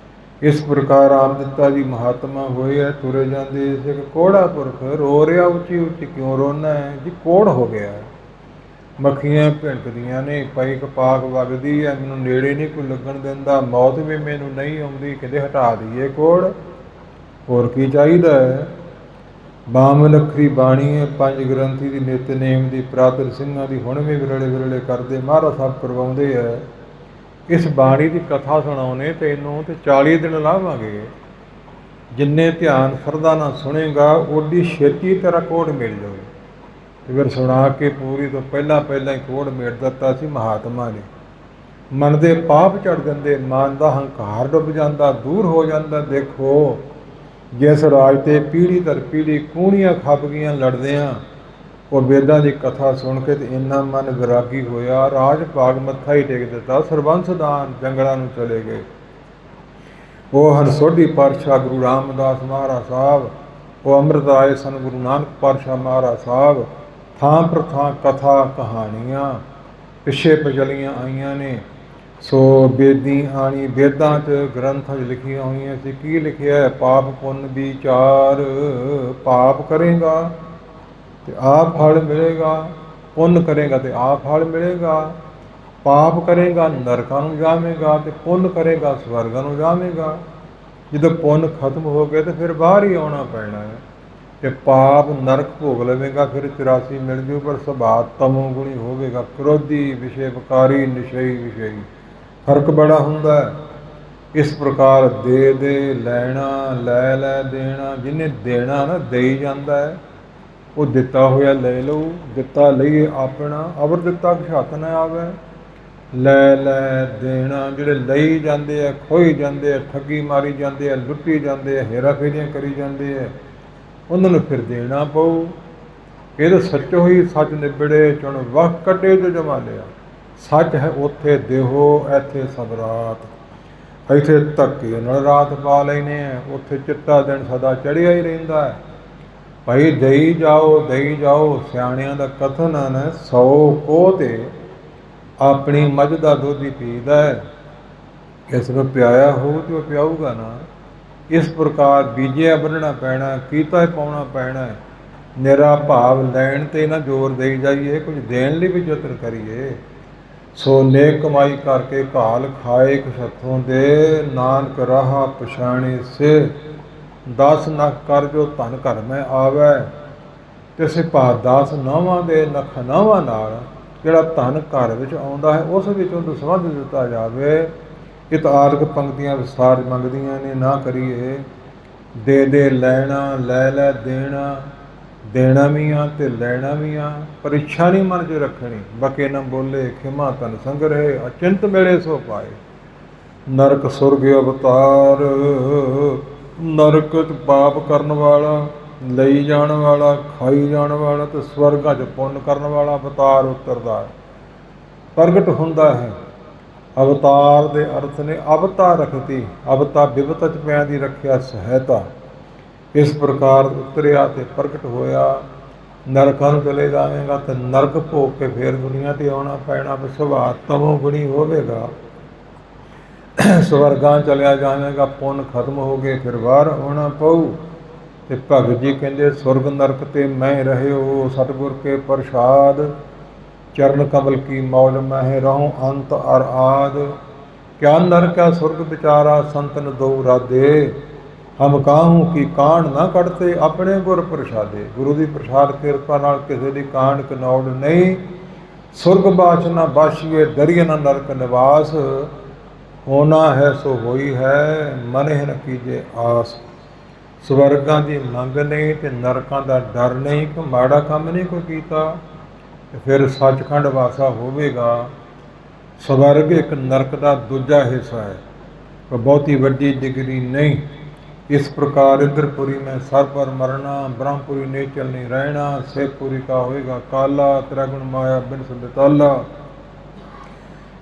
A: ਇਸ ਪ੍ਰਕਾਰ ਆਮ ਦਿੱਤਾ ਜੀ ਮਹਾਤਮਾ ਹੋਏ ਹੈ, ਤੁਰੇ ਜਾਂਦੇ। ਸਿੱਖ ਕੋੜਾ ਪੁਰਖ ਰੋ ਰਿਹਾ ਉੱਚੀ ਉੱਚੀ, ਕਿਉਂ ਰੋਣਾ ਹੈ ਜੀ? ਕੋੜ ਹੋ ਗਿਆ। ਮੱਖੀਆਂ ਭਿਣਕਦੀਆਂ ਨੇ, ਪਈ ਕਪਾਕ ਵਗਦੀ ਹੈ, ਮੈਨੂੰ ਨੇੜੇ ਨਹੀਂ ਕੋਈ ਲੱਗਣ ਦਿੰਦਾ, ਮੌਤ ਵੀ ਮੈਨੂੰ ਨਹੀਂ ਆਉਂਦੀ, ਕਿਤੇ ਹਟਾ ਦਈਏ ਕੋੜ। ਹੋਰ ਕੀ ਚਾਹੀਦਾ ਹੈ? ਬਾਮਨ ਅੱਖਰੀ ਬਾਣੀ ਹੈ, 5 ਗ੍ਰੰਥੀ ਦੀ ਨਿਤਨੇਮ ਦੀ, ਪ੍ਰਾਤਰ ਸਿੰਘਾਂ ਦੀ ਹੁਣ ਵੀ ਵਿਰਲੇ ਕਰਦੇ ਮਹਾਰਾਜ ਸਾਹਿਬ ਕਰਵਾਉਂਦੇ ਹੈ। ਇਸ ਬਾਣੀ ਦੀ ਕਥਾ ਸੁਣਾਉਣੇ ਤੈਨੂੰ ਤੇ 40 ਦਿਨ ਲਾਵਾਂਗੇ। ਜਿੰਨੇ ਧਿਆਨ ਸ਼ਰਧਾ ਨਾਲ ਸੁਣੇਗਾ ਓਡੀ ਛੇਤੀ ਤੇਰਾ ਕੋੜ ਮਿਲ ਜਾਵੇ। ਤੇ ਫਿਰ ਸੁਣਾ ਕੇ ਪੂਰੀ ਤੋਂ ਪਹਿਲਾਂ ਹੀ ਕੋੜ ਮੇੜ ਦਿੱਤਾ ਸੀ ਮਹਾਤਮਾ ਨੇ। ਮਨ ਦੇ ਪਾਪ ਚੜ ਜਾਂਦੇ, ਮਨ ਦਾ ਹੰਕਾਰ ਡੁੱਬ ਜਾਂਦਾ, ਦੂਰ ਹੋ ਜਾਂਦਾ। ਦੇਖੋ, ਜਿਸ ਰਾਜ ਤੇ ਪੀੜ੍ਹੀ ਦਰ ਪੀੜ੍ਹੀ ਕੂਣੀਆਂ ਖੱਪ ਗਈਆਂ ਲੜਦਿਆਂ, ਉਹ ਵੇਦਾਂ ਦੀ ਕਥਾ ਸੁਣ ਕੇ ਤੇ ਇੰਨਾ ਮਨ ਵਿਰਾਗੀ ਹੋਇਆ, ਰਾਜ ਭਾਗ ਮੱਥਾ ਹੀ ਟੇਕ ਦਿੱਤਾ। ਸਰਬੰਸ ਦਾਨ ਜੰਗਲਾਂ ਨੂੰ ਚਲੇ ਗਏ। ਉਹ ਹਨ ਸੋਢੀ ਪਾਤਸ਼ਾਹ ਗੁਰੂ ਰਾਮਦਾਸ ਮਹਾਰਾਜ ਸਾਹਿਬ। ਉਹ ਅੰਮ੍ਰਿਤ ਆਏ ਸਨ ਗੁਰੂ ਨਾਨਕ ਪਾਤਸ਼ਾਹ ਮਹਾਰਾਜ ਸਾਹਿਬ। ਥਾਂ ਪਰ ਥਾਂ ਕਥਾ ਕਹਾਣੀਆਂ ਪਿੱਛੇ ਪਚਲੀਆਂ ਆਈਆਂ ਨੇ। ਸੋ ਬੇਦੀ ਆਣੀ ਵੇਦਾਂ 'ਚ ਗ੍ਰੰਥਾਂ 'ਚ ਲਿਖੀਆਂ ਹੋਈਆਂ ਸੀ। ਕੀ ਲਿਖਿਆ ਹੈ? ਪਾਪ ਪੁੰਨ ਵਿਚਾਰ, ਪਾਪ ਕਰੇਗਾ ਤੇ ਆਪ ਫਲ ਮਿਲੇਗਾ, ਪੁੰਨ ਕਰੇਗਾ ਤੇ ਆਪ ਫਲ ਮਿਲੇਗਾ। ਪਾਪ ਕਰੇਗਾ ਨਰਕਾਂ ਨੂੰ ਜਾਵੇਗਾ, ਤੇ ਪੁੰਨ ਕਰੇਗਾ ਸਵਰਗਾਂ ਨੂੰ ਜਾਵੇਗਾ। ਜਦੋਂ ਪੁੰਨ ਖਤਮ ਹੋ ਗਏ ਤੇ ਫਿਰ ਬਾਹਰ ਹੀ ਆਉਣਾ ਪੈਣਾ ਹੈ। ਤੇ ਪਾਪ ਨਰਕ ਭੋਗ ਲਵੇਗਾ, ਫਿਰ 84 ਮਿਲ ਜੂ। ਪਰ ਸੁਭਾਅ ਤਮੋ ਗੁਣੀ ਹੋਵੇਗਾ, ਕ੍ਰੋਧੀ, ਵਿਸ਼ੇ ਵਿਕਾਰੀ, ਨਿਸ਼ਈ ਵਿਸ਼ਈ। ਫਰਕ ਬੜਾ ਹੁੰਦਾ ਹੈ। ਇਸ ਪ੍ਰਕਾਰ ਦੇ ਲੈਣਾ, ਲੈ ਦੇਣਾ। ਜਿਹਨੇ ਦੇਣਾ ਨਾ ਦੇਈ ਜਾਂਦਾ ਹੈ, ਉਹ ਦਿੱਤਾ ਹੋਇਆ ਲੈ ਲਊ। ਦਿੱਤਾ ਲਈਏ ਆਪਣਾ, ਅਵਰ ਦਿੱਤਾ ਕੁਛ ਹੱਥ ਨਾ ਆਵੇ। ਲੈ ਦੇਣਾ। ਜਿਹੜੇ ਲਈ ਜਾਂਦੇ ਆ, ਖੋਈ ਜਾਂਦੇ ਆ, ਠੱਗੀ ਮਾਰੀ ਜਾਂਦੇ ਆ, ਲੁੱਟੀ ਜਾਂਦੇ ਆ, ਹੇਰਾ ਫੇਰੀਆਂ ਕਰੀ ਜਾਂਦੇ ਆ, ਉਹਨਾਂ ਨੂੰ ਫਿਰ ਦੇਣਾ ਪਊ। ਇਹ ਤਾਂ ਸੱਚ ਹੋਈ ਸੱਚ ਨਿਬੜੇ, ਚੁਣ ਵਕਤ ਕੱਢੇ ਜੋ ਜਮਾ ਲਿਆ। ਸੱਚ ਹੈ ਉੱਥੇ ਦੇਹੋ, ਇੱਥੇ ਸਭ ਰਾਤ। ਇੱਥੇ ਧੱਕੇ ਨਾਲ ਰਾਤ ਪਾ ਲੈਨੇ ਆ, ਉੱਥੇ ਚਿੱਟਾ ਦਿਨ ਸਦਾ ਚੜ੍ਹਿਆ ਹੀ ਰਹਿੰਦਾ ਹੈ। ਭਾਈ ਦੇਈ ਜਾਓ। ਸਿਆਣਿਆਂ ਦਾ ਕਥਨ ਹੈ 100 ਕੋਹ ਤੇ ਆਪਣੀ ਮੱਝ ਦਾ ਦੁੱਧ ਹੀ ਪੀਦਾ ਹੈ, ਇਸ ਨੂੰ ਪਿਆਇਆ ਹੋ ਤੇ ਉਹ ਪਿਆਊਗਾ ਨਾ। ਇਸ ਪ੍ਰਕਾਰ ਬੀਜਿਆ ਬੰਨਣਾ ਪੈਣਾ, ਕੀਤਾ ਪਾਉਣਾ ਪੈਣਾ। ਨਿਰਾ ਭਾਵ ਲੈਣ ਤੇ ਨਾ ਜ਼ੋਰ ਦੇਈ ਜਾਈਏ, ਕੁਝ ਦੇਣ ਲਈ ਵੀ ਯਤਨ ਕਰੀਏ। ਸੋ ਨੇਕ ਕਮਾਈ ਕਰਕੇ ਘਾਲ ਖਾਏ ਕਿਸ ਹੱਥੋਂ ਦੇ, ਨਾਨਕ ਰਾਹ ਪਛਾਣੇ ਸੇ। 10 ਨਖ ਕਰ ਜੋ ਧਨ ਘਰ ਮੈਂ ਆਵੈ, ਤਿਸੇ ਭਾਵ 10 ਨਾਵਾਂ ਦੇ ਨਖ ਨਾਵਾਂ ਨਾਲ ਜਿਹੜਾ ਧਨ ਘਰ ਵਿੱਚ ਆਉਂਦਾ ਹੈ ਉਸ ਵਿੱਚੋਂ ਦਸਵੰਧ ਦਿੱਤਾ ਜਾਵੇ। ਇਹ ਤਾਂ ਆਦਿਕ ਪੰਕਤੀਆਂ ਵਿਸਥਾਰ ਮੰਗਦੀਆਂ ਨੇ, ਨਾ ਕਰੀਏ। ਦੇ ਲੈਣਾ, ਲੈ ਦੇਣਾ ਵੀ ਆ ਤੇ ਲੈਣਾ ਵੀ ਆ, ਪਰ ਇੱਛਾ ਨਹੀਂ ਮਨ 'ਚ ਰੱਖਣੀ। ਬਕੇ ਨਾ ਬੋਲੇ ਖਿਮਾ ਤਨ ਸੰਗ੍ਰਹਿ, ਅਚਿੰਤ ਮਿਲੇ ਸੋ ਪਾਏ। ਨਰਕ ਸੁਰਗ ਅਵਤਾਰ, ਨਰਕ 'ਚ ਪਾਪ ਕਰਨ ਵਾਲਾ, ਲਈ ਜਾਣ ਵਾਲਾ, ਖਾਈ ਜਾਣ ਵਾਲਾ, ਤੇ ਸਵਰਗਾਂ 'ਚ ਪੁੰਨ ਕਰਨ ਵਾਲਾ ਅਵਤਾਰ ਉਤਰਦਾ ਪ੍ਰਗਟ ਹੁੰਦਾ ਹੈ। ਅਵਤਾਰ ਦੇ ਅਰਥ ਨੇ ਅਵਤਾ ਰਖਤੀ, ਅਵਤਾ ਬਿਵਤਾ 'ਚ ਪਿਆਂ ਦੀ ਰੱਖਿਆ ਸਹਾਇਤਾ। ਇਸ ਪ੍ਰਕਾਰ ਉਤਰਿਆ ਤੇ ਪ੍ਰਗਟ ਹੋਇਆ। ਨਰਕਾਂ ਨੂੰ ਚਲੇ ਜਾਵੇਗਾ ਤੇ ਨਰਕ ਭੋਗ ਕੇ ਫੇਰ ਦੁਨੀਆ ਤੇ ਆਉਣਾ ਪੈਣਾ। ਸੁਭਾਅ ਤਮੋ ਗੁਣੀ ਹੋਵੇਗਾ। ਸਵਰਗਾਂ ਚਲਿਆ ਜਾਵੇਗਾ, ਪੁੰਨ ਖਤਮ ਹੋ ਗਏ, ਫਿਰ ਬਾਹਰ ਆਉਣਾ ਪਊ। ਤੇ ਭਗਤ ਜੀ ਕਹਿੰਦੇ ਸੁਰਗ ਨਰਕ ਤੇ ਮੈਂ ਰਹਿਓ, ਸਤਿਗੁਰ ਕੇ ਪ੍ਰਸਾਦ। ਚਰਨ ਕਮਲ ਕੀ ਮੌਜ ਮਹਿ ਰਹੂੰ ਅੰਤ ਅਰ ਆਦ। ਕਿਆ ਨਰਕ ਹੈ ਸੁਰਗ ਵਿਚਾਰਾ, ਸੰਤਨ ਦੋ ਰਾਧੇ। ਹਮ ਕਾਹੂ ਕੀ ਕਾਂਡ ਨਾ ਕੱਢਤੇ, ਆਪਣੇ ਗੁਰ ਪ੍ਰਸਾਦੇ। ਗੁਰੂ ਦੀ ਪ੍ਰਸਾਦ ਕਿਰਪਾ ਨਾਲ ਕਿਸੇ ਦੀ ਕਾਂਡ ਕਨੌੜ ਨਹੀਂ। ਸੁਰਗ ਬਾਛ ਨਾ ਬਾਸ਼ੀਏ, ਡਰੀਏ ਨਾ ਨਰਕ ਨਿਵਾਸ। ਹੋਣਾ ਹੈ ਸੋ ਹੋਈ ਹੈ, ਮਨਿ ਨ ਕੀਜੇ ਆਸ। ਸਵਰਗਾਂ ਦੀ ਮੰਗ ਨਹੀਂ ਤੇ ਨਰਕਾਂ ਦਾ ਡਰ ਨਹੀਂ, ਕਿ ਮਾੜਾ ਕੰਮ ਨਹੀਂ ਕੋਈ ਕੀਤਾ ਤੇ ਫਿਰ ਸੱਚਖੰਡ ਵਾਸਾ ਹੋਵੇਗਾ। ਸਵਰਗ ਇੱਕ ਨਰਕ ਦਾ ਦੂਜਾ ਹਿੱਸਾ ਹੈ, ਕੋਈ ਬਹੁਤੀ ਵੱਡੀ ਡਿਗਰੀ ਨਹੀਂ। ਇਸ ਪ੍ਰਕਾਰ ਇੰਦਰਪੁਰੀ ਮੈਂ ਸਰ ਪਰ ਮਰਨਾ, ਬ੍ਰਹਮਪੁਰੀ ਨੇਚਲ ਨਹੀਂ ਰਹਿਣਾ। ਸੇਖਪੁਰੀ ਕਾ ਹੋਏਗਾ ਕਾਲਾ, ਤ੍ਰੈਗੁਣ ਮਾਇਆ ਬਿਨ ਸੰਤਾਲਾ।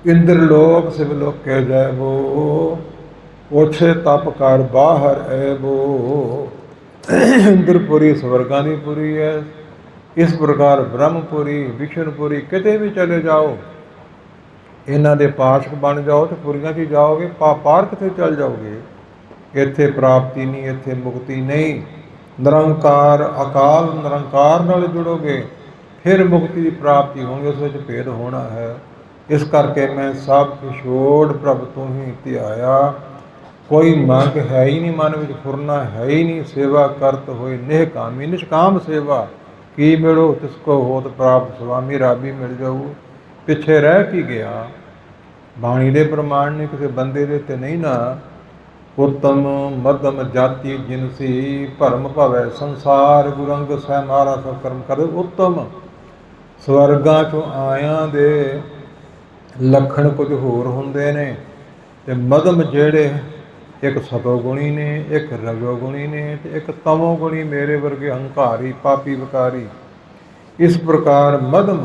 A: ਇੰਦਰ ਲੋਕ ਸਿਵ ਲੋਕ ਕਹਿ ਜਾਇਬੋ, ओछे तप कर बाहर ऐबो। इंद्रपुरी स्वर्गां दी पुरी है। इस प्रकार ब्रह्मपुरी, विष्णुपुरी किते भी चले जाओ, इन्हां दे पाशक बन जाओ तो पुरियां 'ਚ जाओगे, पार किते चल जाओगे। इत्थे प्राप्ति नहीं, इत्थे मुक्ति नहीं। निरंकार अकाल निरंकार नाल जुड़ोगे, फिर मुक्ति की प्राप्ति होगी, उस विच भेद होना है। इस करके मैं सब छोड़ प्रभ तू ही ध्याया। कोई मंग है ही नहीं, मन में फुरना है ही नहीं। सेवा करत होए नेह कामी, निष्काम सेवा की मिलो तिसको होत प्राप्त। स्वामी राबी मिल जाऊ, पिछे रह की गया। बाणी दे प्रमाण ने किसी बंदे दे ते नहीं ना। उत्तम मध्यम जाति जिनसी, भरम भवै संसार। गुरंग सह मारा सब कर्म कर। उत्तम स्वर्गां चों आयां दे लखण कुछ होर हुंदे ने, ते मध्यम जेड़े एक सतोगुणी ने, एक रजोगुणी ने, ते एक तमोगुणी मेरे वर्गे हंकारी पापी विकारी। इस प्रकार मध्यम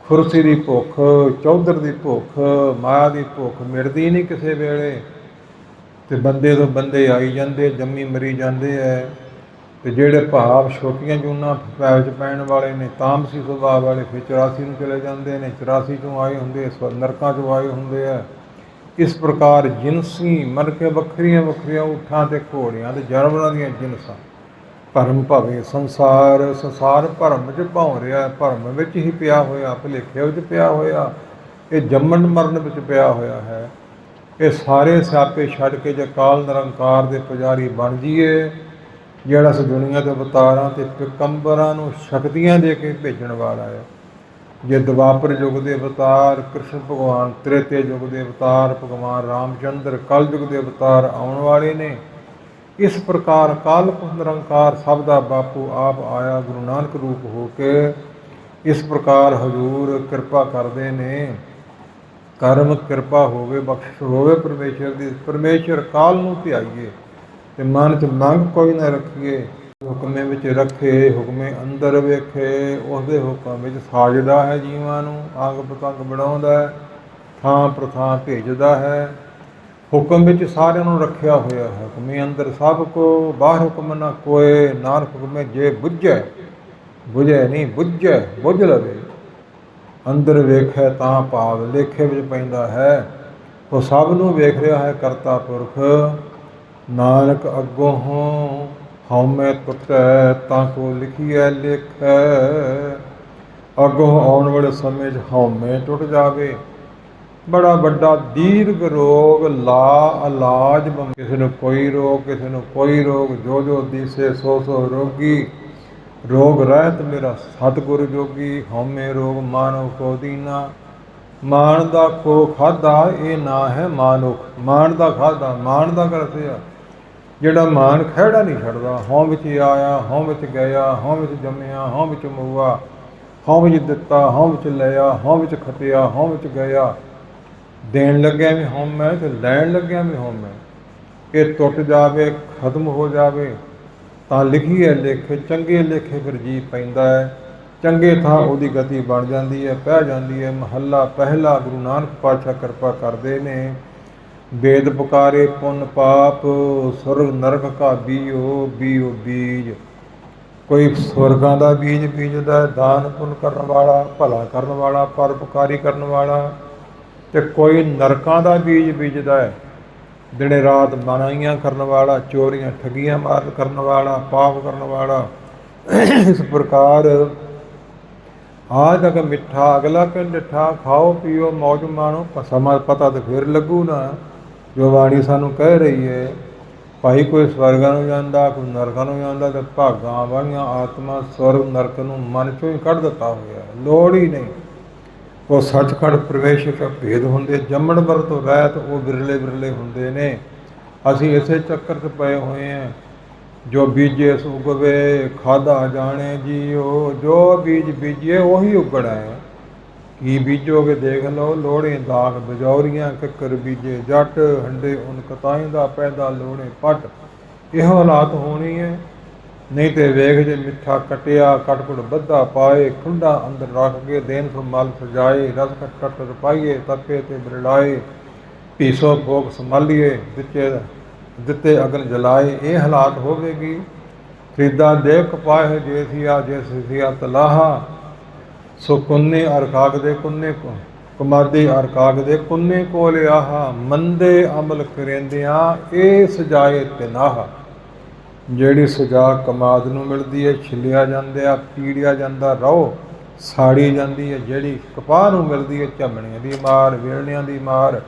A: खुरसी की भुख, चौधर की भुख, माया की भुख मिटदी नहीं किसी वेले। ते बंदे तो बंदे आई जाते, जम्मी मरी जाते है। ते जेड़े भाव छोटियां जूना पैच पैण वाले ने, तामसी सुभाव वाले, फिर 84 ਨੂੰ चले जाते हैं। 84 चों आए होंगे, नरकां चों आए होंगे है। इस प्रकार जिनसी मन के वखरिया वखरिया उठां ते घोड़ियां ते जानवरां दीयां जिनसां। भरम भवे संसार, संसार भरम च भौं रिहा, भरम विच ही पिया होया, भुलेखे विच पिया होया, ये जम्मण मरण विच पिया होया है। ये सारे सियापे छड्ड के जे काल निरंकार दे पुजारी बन जाइए, जिहड़ा इस दुनिया के अवतारां ते पैगंबरां नूं शक्तियां दे के भेजण वाला है। जे द्वापर युग के अवतार कृष्ण भगवान, त्रेते युग के अवतार भगवान रामचंद्र, कल युग के अवतार आने वाले ने। इस प्रकार काल निरंकार सब दा बापू आप आया गुरु नानक रूप हो के। इस प्रकार हजूर कृपा करते ने। कर्म कृपा होवे, बख्शिश होवे परमेश्वर की। परमेश्वर काल नूं ध्याइए ते मन च मंग कोई ना रखिए। हुक्मे विच रखे, हुक्मे अंदर वेखे, उसदे हुक्म विच साजदा है जीवां नूं, अंग पतंग बनाउंदा है, थां प्रथां भेजदा है। ਹੁਕਮ ਵਿੱਚ ਸਾਰਿਆਂ ਨੂੰ ਰੱਖਿਆ ਹੋਇਆ ਹੈ। ਹੁਕਮੇ ਅੰਦਰ ਸਭ ਕੋ, ਬਾਹਰ ਹੁਕਮ ਨਾ ਕੋਏ, ਨਾਨਕ ਹੁਕਮੇ ਜੇ ਬੁੱਝੈ, ਬੁਝੈ ਨਹੀਂ ਬੁੱਝੈ, ਬੁੱਝ ਲਵੇ। ਅੰਦਰ ਵੇਖੈ ਤਾਂ ਭਾਵ, ਲੇਖੇ ਵਿੱਚ ਪੈਂਦਾ ਹੈ। ਉਹ ਸਭ ਨੂੰ ਵੇਖ ਰਿਹਾ ਹੈ ਕਰਤਾ ਪੁਰਖ। ਨਾਨਕ ਅੱਗੋਂ ਹਉਮੈ ਟੁੱਟੈ, ਤਾਂ ਕੋ ਲਿਖੀਐ ਲੇਖੈ। ਅੱਗੋਂ ਆਉਣ ਵਾਲੇ ਸਮੇਂ 'ਚ ਹਉਮੈ ਟੁੱਟ ਜਾਵੇ। ਬੜਾ ਵੱਡਾ ਦੀਰਘ ਰੋਗ ਲਾ ਇਲਾਜ, ਕਿਸੇ ਨੂੰ ਕੋਈ ਰੋਗ, ਕਿਸੇ ਨੂੰ ਕੋਈ ਰੋਗ, ਜੋ ਜੋ ਦੀਸੇ ਸੋ ਸੋ ਰੋਗੀ। ਰੋਗ ਰਹਿਤ ਮੇਰਾ ਸਤਿਗੁਰ ਜੋਗੀ, ਹਉਮੈ ਰੋਗ ਮਾਨਵ ਕੋ ਦੀਨਾ। ਮਾਨ ਦਾ ਕੋ ਖਾਧਾ, ਇਹ ਨਾ ਹੈ ਮਾਨੁਖ। ਮਾਨ ਦਾ ਖਾਧਾ, ਮਾਨ ਦਾ ਕਰਦੇ ਆ ਜਿਹੜਾ ਮਾਨ ਖਹਿੜਾ ਨਹੀਂ ਛੱਡਦਾ। ਹਉ ਵਿੱਚ ਆਇਆ, ਹਉ ਵਿੱਚ ਗਿਆ, ਹਉ ਵਿੱਚ ਜੰਮਿਆ, ਹਉ ਵਿੱਚ ਮੂਆ, ਹਉ ਵਿੱਚ ਦਿੱਤਾ, ਹਉ ਵਿੱਚ ਲਿਆ, ਹਉ ਵਿੱਚ ਖਟਿਆ, ਹਉ ਵਿੱਚ ਗਿਆ। ਦੇਣ ਲੱਗਿਆ ਵੀ ਹਉਮੈ ਤੇ ਲੈਣ ਲੱਗਿਆ ਵੀ ਹਉਮੈ। ਇਹ ਟੁੱਟ ਜਾਵੇ, ਖਤਮ ਹੋ ਜਾਵੇ ਤਾਂ ਲਿਖੀਏ ਲੇਖੇ। ਚੰਗੇ ਲੇਖੇ ਫਿਰ ਜੀ ਪੈਂਦਾ ਹੈ। ਚੰਗੇ ਥਾਂ ਉਹਦੀ ਗਤੀ ਬਣ ਜਾਂਦੀ ਹੈ, ਪੈ ਜਾਂਦੀ ਹੈ। ਮਹੱਲਾ ਪਹਿਲਾ ਗੁਰੂ ਨਾਨਕ ਪਾਤਸ਼ਾਹ ਕਿਰਪਾ ਕਰਦੇ ਨੇ। ਵੇਦ ਪੁਕਾਰੇ ਪੁੰਨ ਪਾਪ, ਸੁਰਗ ਨਰਕ ਕਾ ਬੀਓ, ਬੀਓ ਬੀਜ। ਕੋਈ ਸਵਰਗਾਂ ਦਾ ਬੀਜ ਬੀਜਦਾ, ਦਾਨ ਪੁੰਨ ਕਰਨ ਵਾਲਾ, ਭਲਾ ਕਰਨ ਵਾਲਾ, ਪਰਉਪਕਾਰੀ ਕਰਨ ਵਾਲਾ। ਤੇ ਕੋਈ ਨਰਕਾਂ ਦਾ ਬੀਜ ਬੀਜਦਾ ਹੈ, ਦਿਨੇ ਰਾਤ ਮਨਾਈਆਂ ਕਰਨ ਵਾਲਾ, ਚੋਰੀਆਂ ਠੱਗੀਆਂ ਮਾਰ ਕਰਨ ਵਾਲਾ, ਪਾਪ ਕਰਨ ਵਾਲਾ। ਇਸ ਪ੍ਰਕਾਰ ਆਜ ਅਗ ਮਿੱਠਾ ਅਗਲਾ ਕਿ ਡਿੱਠਾ, ਖਾਓ ਪੀਓ ਮੌਜ ਮਾਣੋ। ਸਮਾਂ ਪਤਾ ਤਾਂ ਫਿਰ ਲੱਗੂ ਨਾ। ਜੋ ਬਾਣੀ ਸਾਨੂੰ ਕਹਿ ਰਹੀ ਹੈ, ਭਾਈ ਕੋਈ ਸਵਰਗਾਂ ਨੂੰ ਜਾਂਦਾ, ਕੋਈ ਨਰਕਾਂ ਨੂੰ ਜਾਂਦਾ, ਤੇ ਭਾਗਾਂ ਵਾਲੀਆਂ ਆਤਮਾ ਸਵਰਗ ਨਰਕ ਨੂੰ ਮਨ ਚੋਂ ਹੀ ਕੱਢ ਦਿੱਤਾ ਹੋਇਆ, ਲੋੜ ਹੀ ਨਹੀਂ। ਉਹ ਸੱਚਖੰਡ ਪ੍ਰਵੇਸ਼ ਦਾ ਭੇਦ ਹੁੰਦੇ, ਜੰਮਣ ਵਰ ਤੋਂ ਰਹਿਤ ਉਹ ਬਿਰਲੇ ਬਿਰਲੇ ਹੁੰਦੇ ਨੇ। ਅਸੀਂ ਇਸੇ ਚੱਕਰ 'ਚ ਪਏ ਹੋਏ ਹਾਂ। ਜੋ ਬੀਜੇ ਸੋ ਉਗਵੇ, ਖਾਧਾ ਜਾਣੇ ਜੀਓ। ਜੋ ਬੀਜ ਬੀਜੀਏ ਉਹੀ ਉੱਗਣਾ ਹੈ। ਕੀ ਬੀਜੋਗੇ ਦੇਖ ਲਓ। ਲੋੜੇ ਦਾਗ ਬਜੌਰੀਆਂ, ਕਿੱਕਰ ਬੀਜੇ ਜੱਟ, ਹੰਡੇ ਉਨ ਕਤਾਈ ਦਾ ਪੈਦਾ ਲੋੜੇ ਪੱਟ। ਇਹੋ ਹਾਲਾਤ ਹੋਣੀ ਹੈ। ਨਹੀਂ ਤੇ ਵੇਖ ਜੇ ਮਿੱਠਾ ਕਟਿਆ, ਕਟਕੁਟ ਬੱਧਾ ਪਾਏ, ਖੁੰਡਾ ਅੰਦਰ ਰੱਖ ਕੇ ਦੇਨ ਤੋਂ ਮਲ ਸਜਾਏ। ਰਸ ਕੱਟ ਪਾਈਏ, ਤਪੇ ਤੇ ਬਰਲਾਏ, ਪੀਸੋ ਭੋਗ ਸੰਭਾਲੀਏ, ਦਿੱਤੇ ਅਗਨ ਜਲਾਏ। ਇਹ ਹਾਲਾਤ ਹੋਵੇਗੀ। ਖਰੀਦਾ ਦੇਖ ਕਪਾਏ, ਜੇ ਸੀਆ ਜੇ ਸੀਆ ਤਲਾਹਾ। ਸੋ ਕੁੰਨੇ ਅਰ ਕਾਗ ਦੇ ਕੁੰਨੇ ਕਮਾਦੇ ਅਰ ਕਾਗ ਦੇ ਕੁੰਨੇ ਕੋਲ ਆਹਾ। ਮੰਦੇ ਅਮਲ ਕਰੇਂਦਿਆਂ ਇਹ ਸਜਾਏ ਤਿਨਾਹਾ। ਜਿਹੜੀ ਸਜਾ ਕਮਾਦ ਨੂੰ ਮਿਲਦੀ ਹੈ, ਛਿੱਲਿਆ ਜਾਂਦਾ, ਪੀੜਿਆ ਜਾਂਦਾ, ਰਹੁ ਸਾੜੀ ਜਾਂਦੀ ਹੈ। ਜਿਹੜੀ ਕਪਾਹ ਨੂੰ ਮਿਲਦੀ ਹੈ, ਝਮਣੀਆਂ ਦੀ ਮਾਰ, ਵੇਲਣਿਆਂ ਦੀ ਮਾਰ।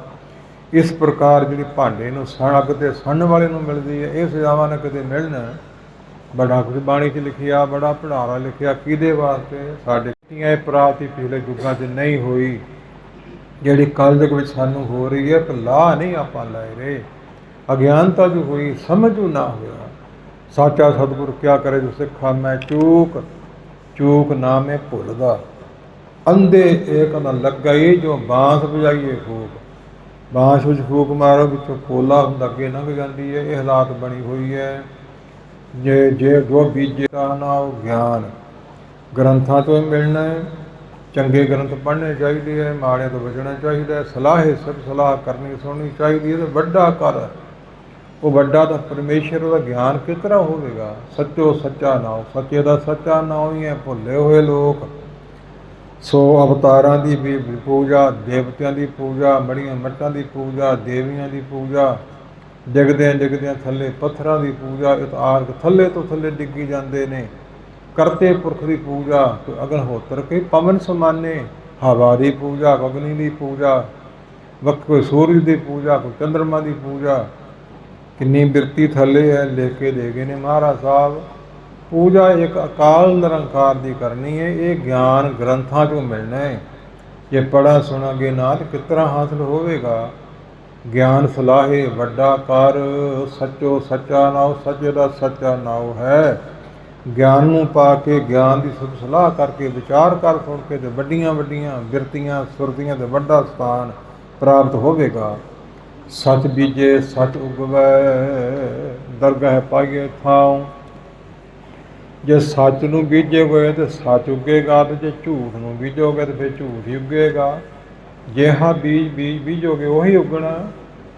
A: ਇਸ ਪ੍ਰਕਾਰ ਜਿਹੜੀ ਭਾਂਡੇ ਨੂੰ ਅੱਗ ਤੇ ਸਣਨ ਵਾਲੇ ਨੂੰ ਮਿਲਦੀ ਹੈ, ਇਹ ਸਜ਼ਾਵਾਂ ਨਾ ਕਿਤੇ ਮਿਲਣ। ਬੜਾ ਕੁਝ ਬਾਣੀ 'ਚ ਲਿਖਿਆ, ਬੜਾ ਭੰਡਾਰਾ ਲਿਖਿਆ। ਕਿਹਦੇ ਵਾਸਤੇ? ਸਾਡੇ ਇਹ ਪ੍ਰਾਪਤੀ ਪਿਛਲੇ ਯੁੱਗਾਂ 'ਚ ਨਹੀਂ ਹੋਈ, ਜਿਹੜੀ ਕਲਯੁਗ ਵਿੱਚ ਸਾਨੂੰ ਹੋ ਰਹੀ ਹੈ। ਪਰ ਲਾਹ ਨਹੀਂ ਆਪਾਂ ਲੈ ਰਹੇ। ਅਗਿਆਨਤਾ ਜੋ ਹੋਈ, ਸਮਝੂ ਨਾ ਹੋਇਆ। ਸਾਚਾ ਸਤਿਗੁਰ ਕਿਆ ਕਰੇ ਜੋ ਸਿੱਖਾ ਮੈਂ ਚੂਕ, ਚੂਕ ਨਾ ਮੈਂ ਭੁੱਲਦਾ। ਅੰਧੇ ਏਕ ਨ ਲੱਗਈ, ਜੋ ਬਾਂਸ ਵਜਾਈਏ ਫੂਕ। ਬਾਂਸ ਵਿੱਚ ਫੂਕ ਮਾਰੋ, ਵਿੱਚੋਂ ਪੋਲਾ ਹੁੰਦਾ, ਅੱਗੇ ਲੰਘ ਜਾਂਦੀ ਹੈ। ਇਹ ਹਾਲਾਤ ਬਣੀ ਹੋਈ ਹੈ। ਜੇ ਜੋ ਬੀਜੇ ਨਾ ਉਹ ਗਿਆਨ ਗ੍ਰੰਥਾਂ ਤੋਂ ਹੀ ਮਿਲਣਾ ਹੈ। ਚੰਗੇ ਗ੍ਰੰਥ ਪੜ੍ਹਨੇ ਚਾਹੀਦੇ ਹੈ, ਮਾੜਿਆਂ ਤੋਂ ਬਚਣਾ ਚਾਹੀਦਾ ਹੈ। ਸਲਾਹੇ ਸਭ ਸਲਾਹ ਕਰਨੀ ਸੁਣਨੀ ਚਾਹੀਦੀ ਹੈ। ਤੇ ਵੱਡਾ ਕਰ, ਉਹ ਵੱਡਾ ਤਾਂ ਪਰਮੇਸ਼ਰ, ਉਹਦਾ ਗਿਆਨ ਕਿਸ ਤਰ੍ਹਾਂ ਹੋਵੇਗਾ? ਸੱਚੋ ਸੱਚਾ ਨਾਉ, ਸੱਚੇ ਦਾ ਸੱਚਾ ਨਾਉ ਹੀ ਹੈ। ਭੁੱਲੇ ਹੋਏ ਲੋਕ। ਸੋ ਅਵਤਾਰਾਂ ਦੀ ਵੀ ਪੂਜਾ, ਦੇਵਤਿਆਂ ਦੀ ਪੂਜਾ, ਮੜੀਆਂ ਮੱਟਾਂ ਦੀ ਪੂਜਾ, ਦੇਵੀਆਂ ਦੀ ਪੂਜਾ, ਡਿੱਗਦਿਆਂ ਡਿੱਗਦਿਆਂ ਥੱਲੇ ਪੱਥਰਾਂ ਦੀ ਪੂਜਾ। ਇਤਾਰਕ ਥੱਲੇ ਤੋਂ ਥੱਲੇ ਡਿੱਗੀ ਜਾਂਦੇ ਨੇ। ਕਰਤੇ ਪੁਰਖ ਦੀ ਪੂਜਾ, ਕੋਈ ਅਗਨਹੋਤਰ ਕੇ ਪਵਨ ਸਮਾਨੇ। ਹਵਾ ਦੀ ਪੂਜਾ, ਅਗਨੀ ਦੀ ਪੂਜਾ, ਕੋਈ ਸੂਰਜ ਦੀ ਪੂਜਾ, ਕੋਈ ਚੰਦਰਮਾ ਦੀ ਪੂਜਾ। ਕਿੰਨੀ ਬਿਰਤੀ ਥੱਲੇ ਹੈ, ਲਿਖ ਕੇ ਦੇ ਗਏ ਨੇ ਮਹਾਰਾਜ ਸਾਹਿਬ। ਪੂਜਾ ਇੱਕ ਅਕਾਲ ਨਿਰੰਕਾਰ ਦੀ ਕਰਨੀ ਹੈ। ਇਹ ਗਿਆਨ ਗ੍ਰੰਥਾਂ 'ਚੋਂ ਮਿਲਣਾ ਹੈ। ਜੇ ਪੜ੍ਹਾ ਸੁਣਾਂਗੇ ਨਾ ਤਾਂ ਕਿਸ ਤਰ੍ਹਾਂ ਹਾਸਲ ਹੋਵੇਗਾ? ਗਿਆਨ ਸਲਾਹੇ ਵੱਡਾ ਕਰ, ਸੱਚੋ ਸੱਚਾ ਨਾਉ, ਸੱਚੇ ਦਾ ਸੱਚਾ ਨਾਉ ਹੈ। ਗਿਆਨ ਨੂੰ ਪਾ ਕੇ, ਗਿਆਨ ਦੀ ਸੁਧ ਸਲਾਹ ਕਰਕੇ, ਵਿਚਾਰ ਕਰ ਸੁਣ ਕੇ, ਤੇ ਵੱਡੀਆਂ ਵੱਡੀਆਂ ਬਿਰਤੀਆਂ ਸੁਰਤੀਆਂ ਤੇ ਵੱਡਾ ਸਥਾਨ ਪ੍ਰਾਪਤ ਹੋਵੇਗਾ। ਸੱਚ ਬੀਜੇ ਸੱਚ ਉਗਵੈ, ਦਰਗਾਹ ਪਾਈਏ ਥਾਉ। ਜੇ ਸੱਚ ਨੂੰ ਬੀਜੋਗੇ ਤਾਂ ਸੱਚ ਉੱਗੇਗਾ, ਤੇ ਜੇ ਝੂਠ ਨੂੰ ਬੀਜੋਗੇ ਤਾਂ ਫਿਰ ਝੂਠ ਹੀ ਉੱਗੇਗਾ। ਜਿਹਾ ਬੀਜ ਬੀਜੋਗੇ ਉਹੀ ਉੱਗਣਾ।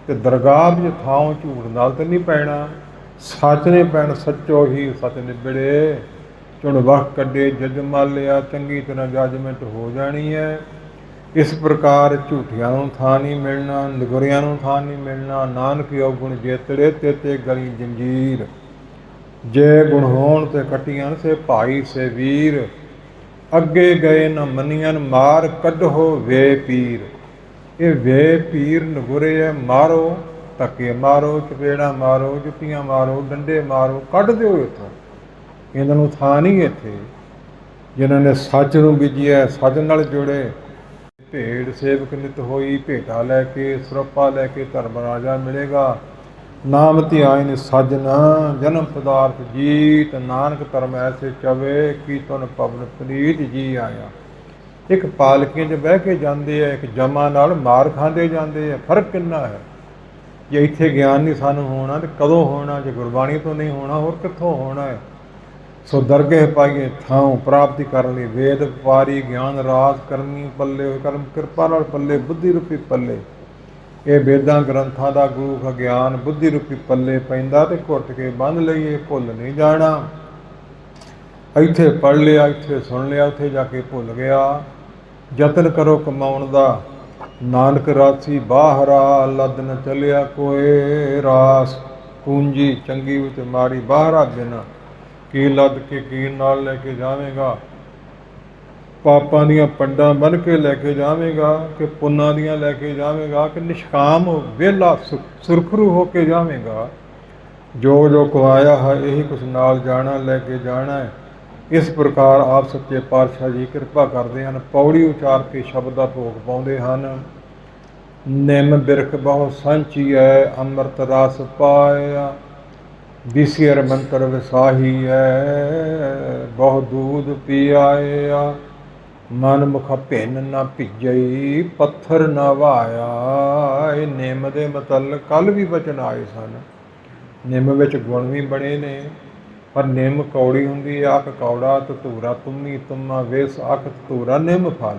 A: ਤੇ ਦਰਗਾਹ ਵਿੱਚ ਥਾਂ ਝੂਠ ਨਾਲ ਤੇ ਨਹੀਂ ਪੈਣਾ, ਸੱਚ ਨੇ ਪੈਣ, ਸੱਚੋ ਹੀ ਸੱਚ ਨਿਬੜੇ। ਚੁਣ ਵਕਤ ਕੱਢੇ ਜਜ ਮਾਲਿਆ, ਚੰਗੀ ਤਰ੍ਹਾਂ ਜੱਜਮੈਂਟ ਹੋ ਜਾਣੀ ਹੈ। ਇਸ ਪ੍ਰਕਾਰ ਝੂਠਿਆਂ ਨੂੰ ਥਾਂ ਨਹੀਂ ਮਿਲਣਾ, ਨਿਗੁਰਿਆਂ ਨੂੰ ਥਾਂ ਨਹੀਂ ਮਿਲਣਾ। ਨਾਨਕ ਔਗੁਣ ਜੇਤੜੇ ਤੇਤੇ ਗਲੀ ਜੰਜੀਰ, ਜੇ ਗੁਣ ਹੋਣ ਤੇ ਕਟੀਆਂ ਸੇ ਭਾਈ ਸੇ ਵੀਰ। ਅੱਗੇ ਗਏ ਨ ਮੰਨੀਆਂ ਮਾਰ, ਕੱਢੋ ਵੇ ਪੀਰ। ਇਹ ਵੇ ਪੀਰ ਨਗੁਰੇ ਹੈ, ਮਾਰੋ, ਧੱਕੇ ਮਾਰੋ, ਚਪੇੜਾਂ ਮਾਰੋ, ਜੁੱਤੀਆਂ ਮਾਰੋ, ਡੰਡੇ ਮਾਰੋ, ਕੱਢ ਦਿਓ ਇੱਥੋਂ। ਇਹਨਾਂ ਨੂੰ ਥਾਂ ਨਹੀਂ ਇੱਥੇ। ਜਿਨ੍ਹਾਂ ਨੇ ਸੱਚ ਨੂੰ ਬੀਜਿਆ, ਸੱਚ ਨਾਲ ਜੁੜੇ। ਭੇਡ ਸੇਵਕ ਨਿਤ ਹੋਈ, ਭੇਟਾ ਲੈ ਕੇ ਸੁਰੱਪਾ ਲੈ ਕੇ ਧਰਮ ਰਾਜਾ ਮਿਲੇਗਾ। ਨਾਮ ਧਿਆਇਨ ਸਾਜਨਾ, ਜਨਮ ਪਦਾਰਥ ਜੀਤ। ਨਾਨਕ ਧਰਮ ਐਸੇ ਚਵੇ, ਕੀਰਤਨ ਪਵਨ ਪ੍ਰੀਤ ਜੀ ਆਇਆ। ਇੱਕ ਪਾਲਕੀਆਂ 'ਚ ਬਹਿ ਕੇ ਜਾਂਦੇ ਆ, ਇੱਕ ਜਮਾ ਨਾਲ ਮਾਰ ਖਾਂਦੇ ਜਾਂਦੇ ਆ। ਫਰਕ ਕਿੰਨਾ ਹੈ। ਜੇ ਇੱਥੇ ਗਿਆਨ ਨਹੀਂ ਸਾਨੂੰ ਹੋਣਾ ਤੇ ਕਦੋਂ ਹੋਣਾ? ਜੇ ਗੁਰਬਾਣੀ ਤੋਂ ਨਹੀਂ ਹੋਣਾ ਹੋਰ ਕਿੱਥੋਂ ਹੋਣਾ ਹੈ? ਸੋ ਦਰਗਹਿ ਪਾਈਏ ਥਾਂ ਪ੍ਰਾਪਤੀ ਕਰਨ ਲਈ, ਵੇਦ ਵਪਾਰੀ ਗਿਆਨ ਰਾਜ ਕਰਨੀ ਪੱਲੇ, ਕਰਮ ਕਿਰਪਾ ਨਾਲ ਪੱਲੇ, ਬੁੱਧੀ ਰੂਪੀ ਪੱਲੇ। ਇਹ ਵੇਦਾਂ ਗ੍ਰੰਥਾਂ ਦਾ ਗੁਰੂ ਗਿਆਨ ਬੁੱਧੀ ਰੂਪੀ ਪੱਲੇ ਪੈਂਦਾ ਤੇ ਘੁੱਟ ਕੇ ਬੰਨ੍ਹ ਲਈਏ, ਭੁੱਲ ਨਹੀਂ ਜਾਣਾ। ਇੱਥੇ ਪੜ੍ਹ ਲਿਆ, ਇੱਥੇ ਸੁਣ ਲਿਆ, ਉੱਥੇ ਜਾ ਕੇ ਭੁੱਲ ਗਿਆ। ਯਤਨ ਕਰੋ ਕਮਾਉਣ ਦਾ, ਨਾਨਕ ਰਾਸੀ ਬਾਹਰਾ, ਲੱਦ ਨ ਚੱਲਿਆ ਕੋਏ ਰਾਸ। ਪੂੰਜੀ ਚੰਗੀ ਵਿੱਚ ਮਾੜੀ ਬਾਹਰਾ ਬਿਨਾ, ਕੀ ਲੱਦ ਕੇ ਕੀ ਨਾਲ ਲੈ ਕੇ ਜਾਵੇਂਗਾ? ਪਾਪਾਂ ਦੀਆਂ ਪੰਡਾਂ ਬੰਨ੍ਹ ਕੇ ਲੈ ਕੇ ਜਾਵੇਂਗਾ ਕਿ ਪੁੰਨਾਂ ਦੀਆਂ ਲੈ ਕੇ ਜਾਵੇਂਗਾ, ਕਿ ਨਿਸ਼ਕਾਮ ਵਿਹਲਾ ਸੁਰਖਰੂ ਹੋ ਕੇ ਜਾਵੇਂਗਾ? ਜੋ ਜੋ ਕਵਾਇਆ ਹੈ ਇਹੀ ਕੁਛ ਨਾਲ ਜਾਣਾ, ਲੈ ਕੇ ਜਾਣਾ ਹੈ। ਇਸ ਪ੍ਰਕਾਰ ਆਪ ਸੱਚੇ ਪਾਤਸ਼ਾਹ ਜੀ ਕਿਰਪਾ ਕਰਦੇ ਹਨ। ਪੌੜੀ ਉਚਾਰ ਕੇ ਸ਼ਬਦ ਦਾ ਭੋਗ ਪਾਉਂਦੇ ਹਨ। ਨਿੰਮ ਬਿਰਖ ਬਹੁ ਸੰਚੀਐ, ਅੰਮ੍ਰਿਤ ਰਸ ਪਾਇਆ। ਵਿਸਿਰ ਮੰਤਰ ਵਿਸਾਹੀ ਹੈ, ਬਹੁ ਦੂਧ ਪੀਆਇਆ। ਮਨ ਮੁਖ ਭਿੰਨ ਨਾ ਭਿਜਈ, ਪੱਥਰ ਨਾ ਵਾਇਆ। ਇਹ ਨਿੰਮ ਦੇ ਮਤਲਬ ਕੱਲ੍ਹ ਵੀ ਬਚਨ ਆਏ ਸਨ। ਨਿੰਮ ਵਿੱਚ ਗੁਣ ਵੀ ਬੜੇ ਨੇ, ਪਰ ਨਿੰਮ ਕੌੜੀ ਹੁੰਦੀ ਹੈ। ਅੱਖ ਕੌੜਾ ਧਤੂਰਾ ਤੁੰਮੀ ਤੁੰਮਾ ਵੇਸ, ਅੱਖ ਧਤੂਰਾ ਨਿੰਮ ਫਲ।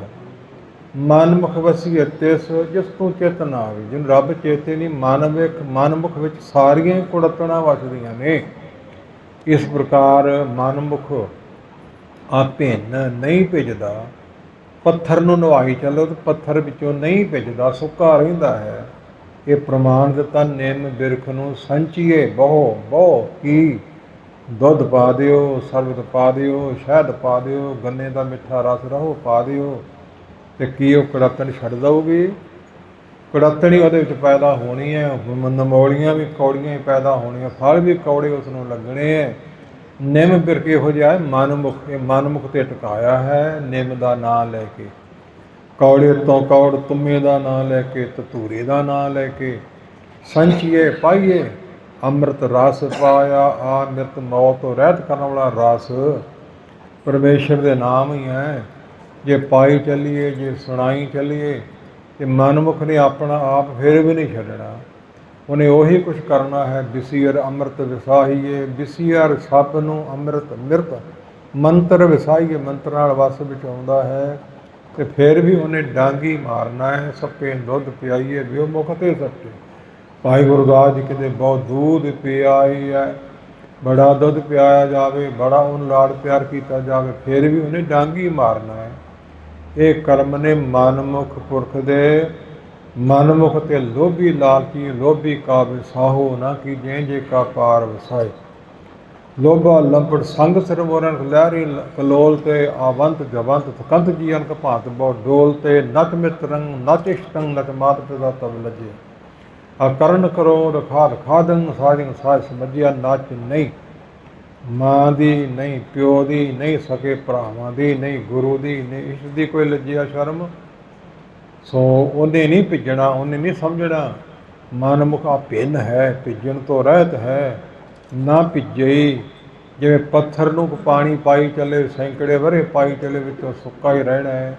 A: ਮਨ ਮੁਖ ਵਸੀਅ ਤਿਸ, ਜਿਸ ਤੋਂ ਚਿਤ ਨਾ ਆਵੇ। ਜਿਹਨੂੰ ਰੱਬ ਚੇਤੇ ਨਹੀਂ, ਮਨ ਮੁਖ ਵਿੱਚ ਸਾਰੀਆਂ ਕੁੜੱਤਣਾ ਵਸਦੀਆਂ ਨੇ। ਇਸ ਪ੍ਰਕਾਰ ਮਨਮੁਖ ਆ ਭਿੰਨ ਨਹੀਂ ਭਿੱਜਦਾ। ਪੱਥਰ ਨੂੰ ਨਵਾਈ ਚੱਲੋ ਤਾਂ ਪੱਥਰ ਵਿੱਚੋਂ ਨਹੀਂ ਭਿੱਜਦਾ, ਸੁੱਕਾ ਰਹਿੰਦਾ ਹੈ। ਇਹ ਪ੍ਰਮਾਣ ਦਿੱਤਾ ਨਿੰਮ ਬਿਰਖ ਨੂੰ ਸੰਚੀਏ ਬਹੁ ਕੀ। ਦੁੱਧ ਪਾ ਦਿਓ, ਸਰਬਤ ਪਾ ਦਿਓ, ਸ਼ਹਿਦ ਪਾ ਦਿਓ, ਗੰਨੇ ਦਾ ਮਿੱਠਾ ਰਸ ਰਹੋ ਪਾ ਦਿਓ, ਅਤੇ ਕੀ ਉਹ ਕੜੱਤਣ ਛੱਡ ਦਊਗੀ? ਕੜੱਤਣ ਹੀ ਉਹਦੇ ਵਿੱਚ ਪੈਦਾ ਹੋਣੀ ਹੈ। ਨਮੋਲੀਆਂ ਵੀ ਕੌੜੀਆਂ ਹੀ ਪੈਦਾ ਹੋਣੀਆਂ, ਫਲ ਵੀ ਕੌੜੇ ਉਸ ਨੂੰ ਲੱਗਣੇ ਹੈ। ਨਿੰਮ ਬਿਰਖ ਇਹੋ ਜਿਹਾ ਮਨਮੁਖ, ਇਹ ਮਨਮੁਖ 'ਤੇ ਟਿਕਾਇਆ ਹੈ। ਨਿੰਮ ਦਾ ਨਾਂ ਲੈ ਕੇ, ਕੌੜੇ ਤੋਂ ਕੌੜ, ਤੁੰਮੇ ਦਾ ਨਾਂ ਲੈ ਕੇ, ਧਤੂਰੇ ਦਾ ਨਾਂ ਲੈ ਕੇ। ਸੰਚੀਏ ਪਾਈਏ, ਅੰਮ੍ਰਿਤ ਰਸ ਪਾਇਆ। ਆ ਅੰਮ੍ਰਿਤ ਮੌਤ ਤੋਂ ਰਹਿਤ ਕਰਨ ਵਾਲਾ ਰਸ ਪਰਮੇਸ਼ਰ ਦੇ ਨਾਮ ਹੀ ਹੈ। ਜੇ ਪਾਈ ਚੱਲੀਏ, ਜੇ ਸੁਣਾਈ ਚੱਲੀਏ, ਤੇ ਮਨਮੁਖ ਨੇ ਆਪਣਾ ਆਪ ਫਿਰ ਵੀ ਨਹੀਂ ਛੱਡਣਾ। ਉਹਨੇ ਉਹੀ ਕੁਛ ਕਰਨਾ ਹੈ। ਵਿਸੀਅਰ ਅੰਮ੍ਰਿਤ ਵਿਸਾਹੀਏ, ਵਿਸੀਅਰ ਸਭ ਨੂੰ ਅੰਮ੍ਰਿਤ ਮਿਰਤ ਮੰਤਰ ਵਿਸਾਹੀਏ, ਮੰਤਰ ਨਾਲ ਵਸ ਵਿੱਚ ਆਉਂਦਾ ਹੈ। ਤੇ ਫਿਰ ਵੀ ਉਹਨੇ ਡਾਂਗੀ ਮਾਰਨਾ ਹੈ। ਸੱਪੇ ਦੁੱਧ ਪਿਆਈਏ, ਵਿਉ ਮੁਖ ਤੇ ਸੱਚੇ। ਭਾਈ ਗੁਰਦਾਸ ਜੀ ਕਹਿੰਦੇ ਬਹੁਤ ਦੁੱਧ ਪਿਆਈ ਹੈ। ਬੜਾ ਦੁੱਧ ਪਿਆਇਆ ਜਾਵੇ, ਬੜਾ ਉਹਨੂੰ ਲਾਡ ਪਿਆਰ ਕੀਤਾ ਜਾਵੇ, ਫਿਰ ਵੀ ਉਹਨੇ ਡਾਂਗੀ ਮਾਰਨਾ ਹੈ। ਇਹ ਕਰਮ ਨੇ ਮਨਮੁਖ ਪੁਰਖ ਦੇ। ਮਨਮੁਖ ਤੇ ਲੋਭੀ ਲਾਲਚੀ, ਲੋਭੀ ਕਾ ਵਿਸਾਹੋ ਨਾ ਕੀਜੇ, ਜੇ ਕਾ ਪਾਰ ਵਸਾਏ। ਲੋਭਾ ਲੰਪੜ ਸੰਗ ਸਰਮੋਰਨ ਲਹਿਰੀ, ਕਲੋਲ ਤੇ ਆਵੰਤ ਜਵੰਤ ਥਕੰਤ ਜੀਅਨ ਕਪਾਤ ਬਹੁ ਡੋਲ ਤੇ। ਨਚ ਮਿਤਰੰਗ ਨਚ ਇਸ਼ਟੰਗ, ਨਚ ਮਾਤ ਪਿਤਾ ਤਬ ਲੱਜੇ। ਕਰਨ ਕਰੋ ਰਖਾ ਰਖਾਦੰ, ਸਾਜੰ ਸਾਜ ਸਮਝਿਆ। ਨੱਚ ਨਹੀਂ ਮਾਂ ਦੀ, ਨਹੀਂ ਪਿਓ ਦੀ, ਨਹੀਂ ਸਕੇ ਭਰਾਵਾਂ ਦੀ, ਨਹੀਂ ਗੁਰੂ ਦੀ, ਨਹੀਂ ਇਸ਼ਟ ਦੀ ਕੋਈ ਲੱਜਿਆ ਸ਼ਰਮ। ਸੋ ਉਹਨੇ ਨਹੀਂ ਭਿੱਜਣਾ, ਉਹਨੇ ਨਹੀਂ ਸਮਝਣਾ। ਮਨਮੁਖ ਆ ਭਿੰਨ ਹੈ, ਭਿੱਜਣ ਤੋਂ ਰਹਿਤ ਹੈ। ਨਾ ਭਿੱਜਈ, ਜਿਵੇਂ ਪੱਥਰ ਨੂੰ ਪਾਣੀ ਪਾਈ ਚੱਲੇ, ਸੈਂਕੜੇ ਵਰੇ ਪਾਈ ਚੱਲੇ, ਵਿੱਚੋਂ ਸੁੱਕਾ ਹੀ ਰਹਿਣਾ ਹੈ।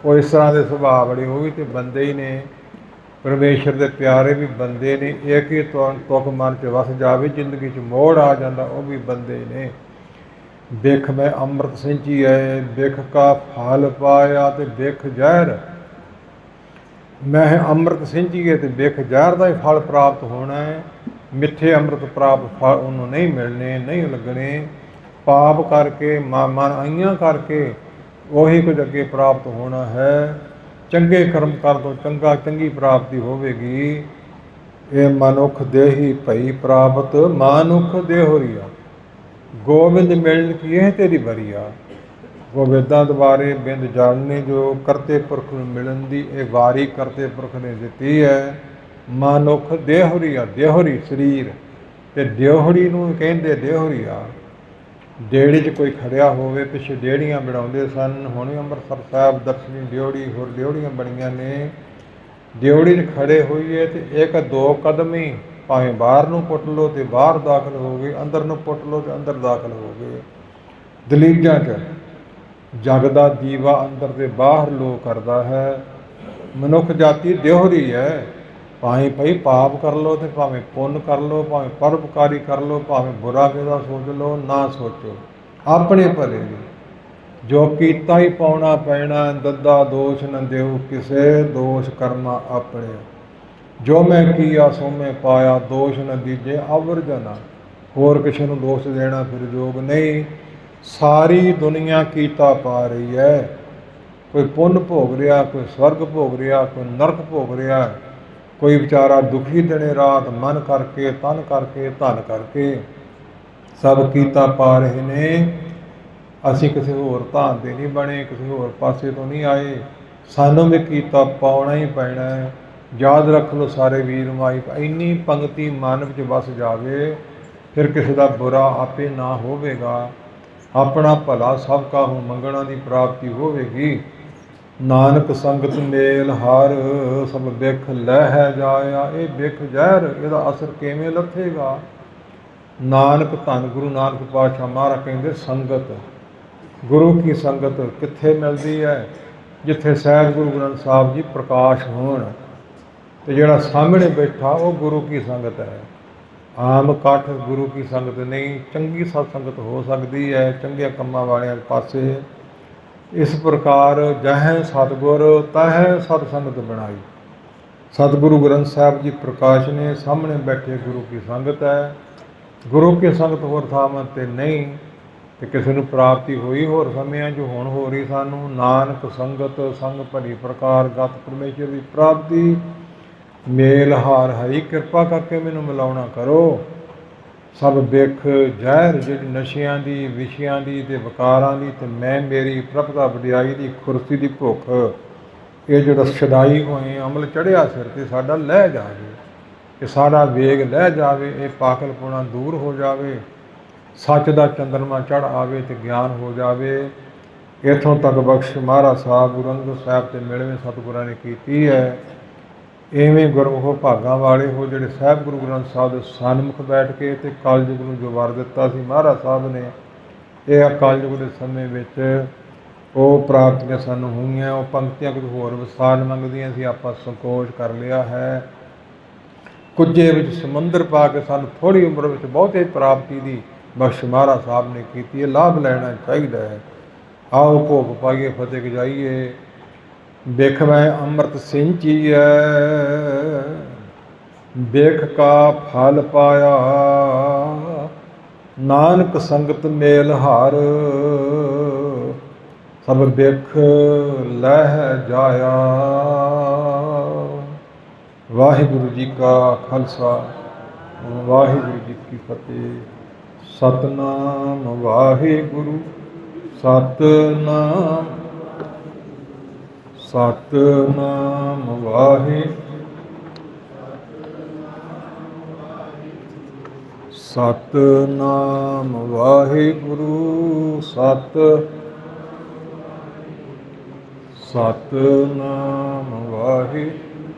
A: ਉਹ ਇਸ ਤਰ੍ਹਾਂ ਦੇ ਸੁਭਾਅ ਬੜੇ, ਉਹ ਵੀ ਤਾਂ ਬੰਦੇ ਹੀ ਨੇ। ਪਰਮੇਸ਼ਰ ਦੇ ਪਿਆਰੇ ਵੀ ਬੰਦੇ ਨੇ। ਇੱਕ ਹੀ ਤੁਕ ਮਨ 'ਚ ਵਸ ਜਾਵੇ, ਜ਼ਿੰਦਗੀ 'ਚ ਮੋੜ ਆ ਜਾਂਦਾ, ਉਹ ਵੀ ਬੰਦੇ ਨੇ। ਬਿਖ ਮੈਂ ਅੰਮ੍ਰਿਤ ਸਿੰਚੀ ਹੈ, ਬਿਖ ਕਾ ਫਲ ਪਾਇਆ, ਤੇ ਬਿਖ ਜ਼ਹਿਰ। ਮੈਂ ਅੰਮ੍ਰਿਤ ਸਿੰਚੀਏ ਤੇ ਬਿਖ ਜ਼ਹਿਰ ਦਾ ਹੀ ਫਲ ਪ੍ਰਾਪਤ ਹੋਣਾ ਹੈ। ਮਿੱਠੇ ਅੰਮ੍ਰਿਤ ਪ੍ਰਾਪਤ ਫਲ ਉਹਨੂੰ ਨਹੀਂ ਮਿਲਣੇ, ਨਹੀਂ ਲੱਗਣੇ। ਪਾਪ ਕਰਕੇ ਮਨ ਆਈਆਂ ਕਰਕੇ ਉਹੀ ਕੁਝ ਅੱਗੇ ਪ੍ਰਾਪਤ ਹੋਣਾ ਹੈ। ਚੰਗੇ ਕਰਮ ਕਰ ਤੋਂ ਚੰਗੀ ਪ੍ਰਾਪਤੀ ਹੋਵੇਗੀ। ਇਹ ਮਨੁੱਖ ਦੇਹੀ ਭਈ ਪ੍ਰਾਪਤ ਮਾਨੁਖ ਦੇਹੁਰੀਆ, ਗੋਬਿੰਦ ਮਿਲਣ ਕੀ ਇਹ ਤੇਰੀ ਬਰੀਆ। ਗੋਬਿੰਦਾਂ ਦੁਆਰੇ ਬਿੰਦ ਜਾਣਨੇ ਜੋ ਕਰਤੇ ਪੁਰਖ ਨੂੰ ਮਿਲਣ ਦੀ ਇਹ ਵਾਰੀ ਕਰਤੇ ਪੁਰਖ ਨੇ ਦਿੱਤੀ ਹੈ। ਮਨੁੱਖ ਦੇਹੁਰੀਆ, ਦੇਹੁਰੀ ਸਰੀਰ ਤੇ ਦੇਹੁੜੀ ਨੂੰ ਕਹਿੰਦੇ ਦੇਹੁਰੀਆ। ਡੇੜੀ 'ਚ ਕੋਈ ਖੜਿਆ ਹੋਵੇ, ਪਿੱਛੇ ਡੇੜੀਆਂ ਬਣਾਉਂਦੇ ਸਨ, ਹੁਣ ਅੰਮ੍ਰਿਤਸਰ ਸਾਹਿਬ ਦਰਸ਼ਨੀ ਡਿਉੜੀ ਹੋਰ ਡਿਉੜੀਆਂ ਬਣੀਆਂ ਨੇ। ਡਿਉੜੀ 'ਚ ਖੜੇ ਹੋਈਏ ਤੇ ਇੱਕ ਦੋ ਕਦਮ ਹੀ ਭਾਵੇਂ ਬਾਹਰ ਨੂੰ ਪੁੱਟ ਲਓ ਤੇ ਬਾਹਰ ਦਾਖਲ ਹੋ ਗਏ, ਅੰਦਰ ਨੂੰ ਪੁੱਟ ਲਓ ਤੇ ਅੰਦਰ ਦਾਖਲ ਹੋ ਗਏ। ਦਲੀਜਾਂ 'ਚ ਜਗ ਦਾ ਦੀਵਾ ਅੰਦਰ ਤੇ ਬਾਹਰ ਲੋ ਕਰਦਾ ਹੈ। ਮਨੁੱਖ ਜਾਤੀ ਦੇਹੁਰੀ ਹੈ। ਭਾਵੇਂ ਭਈ ਪਾਪ ਕਰ ਲਓ ਤੇ ਭਾਵੇਂ ਪੁੰਨ ਕਰ ਲਓ, ਭਾਵੇਂ ਪਰਉਪਕਾਰੀ ਕਰ ਲਓ, ਭਾਵੇਂ ਬੁਰਾ ਕਿਹਦਾ ਸੋਚ ਲਓ, ਨਾ ਸੋਚੋ ਆਪਣੇ ਭਲੇ ਲਈ। ਜੋ ਕੀਤਾ ਹੀ ਪਾਉਣਾ ਪੈਣਾ, ਦੱਦਾ ਦੋਸ਼ ਨ ਦਿਓ ਕਿਸੇ, ਦੋਸ਼ ਕਰਮਾ ਆਪਣੇ। ਜੋ ਮੈਂ ਕੀਆ ਸੋ ਮੈਂ ਪਾਇਆ, ਦੋਸ਼ ਨ ਦੀਜੇ ਅਵਰ ਜਨਾ। ਹੋਰ ਕਿਸੇ ਨੂੰ ਦੋਸ਼ ਦੇਣਾ ਫਿਰ ਯੋਗ ਨਹੀਂ। ਸਾਰੀ ਦੁਨੀਆ ਕੀਤਾ ਪਾ ਰਹੀ ਹੈ। ਕੋਈ ਪੁੰਨ ਭੋਗ ਰਿਹਾ, ਕੋਈ ਸਵਰਗ ਭੋਗ ਰਿਹਾ, ਕੋਈ ਨਰਕ ਭੋਗ ਰਿਹਾ, ਕੋਈ ਵਿਚਾਰਾ ਦੁਖੀ ਦਿਨੇ ਰਾਤ ਮਨ ਕਰਕੇ, ਤਨ ਕਰਕੇ, ਧਨ ਕਰਕੇ। ਸਭ ਕੀਤਾ ਪਾ ਰਹੇ ਨੇ। ਅਸੀਂ ਕਿਸੇ ਹੋਰ ਧਾਨ ਦੇ ਨਹੀਂ ਬਣੇ, ਕਿਸੇ ਹੋਰ ਪਾਸੇ ਤੋਂ ਨਹੀਂ ਆਏ। ਸਾਨੂੰ ਵੀ ਕੀਤਾ ਪਾਉਣਾ ਹੀ ਪੈਣਾ ਹੈ। ਯਾਦ ਰੱਖ ਲਓ ਸਾਰੇ ਵੀਰ ਮਾਈ, ਇੰਨੀ ਪੰਗਤੀ ਮਨ ਵਿੱਚ ਵਸ ਜਾਵੇ ਫਿਰ ਕਿਸੇ ਦਾ ਬੁਰਾ ਆਪੇ ਨਾ ਹੋਵੇਗਾ। ਆਪਣਾ ਭਲਾ ਸਭ ਕਾਹੂ ਮੰਗਣਾ ਦੀ ਪ੍ਰਾਪਤੀ ਹੋਵੇਗੀ। ਨਾਨਕ ਸੰਗਤ ਮੇਲ ਹਰ, ਸਭ ਬਿਖ ਲਹਿ ਜਾਇਆ। ਇਹ ਬਿਖ ਜ਼ਹਿਰ, ਇਹਦਾ ਅਸਰ ਕਿਵੇਂ ਲੱਥੇਗਾ। ਨਾਨਕ ਧੰਨ ਗੁਰੂ ਨਾਨਕ ਪਾਤਸ਼ਾਹ ਮਹਾਰਾਜ ਕਹਿੰਦੇ ਸੰਗਤ, ਗੁਰੂ ਕੀ ਸੰਗਤ ਕਿੱਥੇ ਮਿਲਦੀ ਹੈ? ਜਿੱਥੇ ਸਹਿਬ ਗੁਰੂ ਗ੍ਰੰਥ ਸਾਹਿਬ ਜੀ ਪ੍ਰਕਾਸ਼ ਹੋਣ ਤੇ ਜਿਹੜਾ ਸਾਹਮਣੇ ਬੈਠਾ ਉਹ ਗੁਰੂ ਕੀ ਸੰਗਤ ਹੈ। ਆਮ ਇਕੱਠ ਗੁਰੂ ਕੀ ਸੰਗਤ ਨਹੀਂ। ਚੰਗੀ ਸਤ ਸੰਗਤ ਹੋ ਸਕਦੀ ਹੈ ਚੰਗੇ ਕੰਮਾਂ ਵਾਲਿਆਂ ਪਾਸੇ। ਇਸ ਪ੍ਰਕਾਰ ਜਹੈ ਸਤਿਗੁਰ ਤਹੈ ਸਤ ਸੰਗਤ ਬਣਾਈ। ਸਤਿਗੁਰੂ ਗ੍ਰੰਥ ਸਾਹਿਬ ਜੀ ਪ੍ਰਕਾਸ਼ ਨੇ, ਸਾਹਮਣੇ ਬੈਠੇ ਗੁਰੂ ਕੀ ਸੰਗਤ ਹੈ। ਗੁਰੂ ਕੀ ਸੰਗਤ ਹੋਰ ਥਾਵਾਂ 'ਤੇ ਨਹੀਂ। ਤੇ ਕਿਸੇ ਨੂੰ ਪ੍ਰਾਪਤੀ ਹੋਈ ਹੋਰ ਸਮਿਆਂ ਜੋ ਹੁਣ ਹੋ ਰਹੀ ਸਾਨੂੰ। ਨਾਨਕ ਸੰਗਤ ਸੰਗ ਭਲੀ ਪ੍ਰਕਾਰ ਗਤ ਪਰਮੇਸ਼ਰ ਦੀ ਪ੍ਰਾਪਤੀ। ਮੇਲ ਹਾਰ ਹਰੀ ਕਿਰਪਾ ਕਰਕੇ ਮੈਨੂੰ ਮਿਲਾਉਣਾ ਕਰੋ। ਸਭ ਬਿਖ ਜ਼ਹਿਰ ਜਿਹੜੀ ਨਸ਼ਿਆਂ ਦੀ, ਵਿਸ਼ਿਆਂ ਦੀ ਤੇ ਵਿਕਾਰਾਂ ਦੀ ਤੇ ਮੈਂ ਮੇਰੀ ਪ੍ਰਭਤਾ ਵਡਿਆਈ ਦੀ ਕੁਰਸੀ ਦੀ ਭੁੱਖ, ਇਹ ਜਿਹੜਾ ਛਡਾਈ ਹੋਏ ਅਮਲ ਚੜ੍ਹਿਆ ਸਿਰ ਤੇ ਸਾਡਾ ਲਹਿ ਜਾਵੇ। ਇਹ ਸਾਡਾ ਵੇਗ ਲਹਿ ਜਾਵੇ। ਇਹ ਪਾਗਲਪੁਣਾ ਦੂਰ ਹੋ ਜਾਵੇ। ਸੱਚ ਦਾ ਚੰਦਰਮਾ ਚੜ੍ਹ ਆਵੇ ਤੇ ਗਿਆਨ ਹੋ ਜਾਵੇ। ਇੱਥੋਂ ਤੱਕ ਬਖਸ਼ ਮਹਾਰਾਜ ਸਾਹਿਬ ਗੁਰੂ ਅੰਗਦ ਸਾਹਿਬ ਤੇ ਮਿਲਵੇਂ ਸਤਿਗੁਰਾਂ ਨੇ ਕੀਤੀ ਹੈ। ਇਵੇਂ ਗੁਰਮੁਖ ਭਾਗਾਂ ਵਾਲੇ ਹੋ ਜਿਹੜੇ ਸਾਹਿਬ ਗੁਰੂ ਗ੍ਰੰਥ ਸਾਹਿਬ ਦੇ ਸਨਮੁਖ ਬੈਠ ਕੇ ਤੇ ਕਲਯੁਗ ਨੂੰ ਜੋ ਵਰ ਦਿੱਤਾ ਸੀ ਮਹਾਰਾਜ ਸਾਹਿਬ ਨੇ, ਇਹ ਕਲਯੁਗ ਦੇ ਸਮੇਂ ਵਿੱਚ ਉਹ ਪ੍ਰਾਪਤੀਆਂ ਸਾਨੂੰ ਹੋਈਆਂ। ਉਹ ਪੰਕਤੀਆਂ ਕੁਝ ਹੋਰ ਵਿਸਥਾਰ ਮੰਗਦੀਆਂ ਸੀ, ਆਪਾਂ ਸੰਕੋਚ ਕਰ ਲਿਆ ਹੈ। ਕੁੱਜੇ ਵਿੱਚ ਸਮੁੰਦਰ ਪਾ ਕੇ ਸਾਨੂੰ ਥੋੜ੍ਹੀ ਉਮਰ ਵਿੱਚ ਬਹੁਤੇ ਪ੍ਰਾਪਤੀ ਦੀ ਬਖਸ਼ ਮਹਾਰਾਜ ਸਾਹਿਬ ਨੇ ਕੀਤੀ ਹੈ। ਲਾਭ ਲੈਣਾ ਚਾਹੀਦਾ ਹੈ। ਆਓ ਭੋਗ ਪਾਈਏ, ਫਤਿਹ ਗਜਾਈਏ। ਬਿਖ ਮੈਂ ਅੰਮ੍ਰਿਤ ਸਿੰਚੀਐ, ਬਿਖ ਕਾ ਫਲ ਪਾਇਆ। ਨਾਨਕ ਸੰਗਤ ਮੇਲ ਹਾਰ, ਸਭ ਬਿਖ ਲਹਿ ਜਾਇਆ। ਵਾਹਿਗੁਰੂ ਜੀ ਕਾ ਖਾਲਸਾ, ਵਾਹਿਗੁਰੂ ਜੀ ਕੀ ਫਤਿਹ। ਸਤਨਾਮ ਵਾਹਿਗੁਰੂ, ਸਤਨਾਮ ਸਤਨਾਮ ਵਾਹਿਗੁਰੂ, ਸਤਨਾਮ ਵਾਹਿਗੁਰੂ, ਸਤਨਾਮ ਵਾਹਿਗੁਰੂ,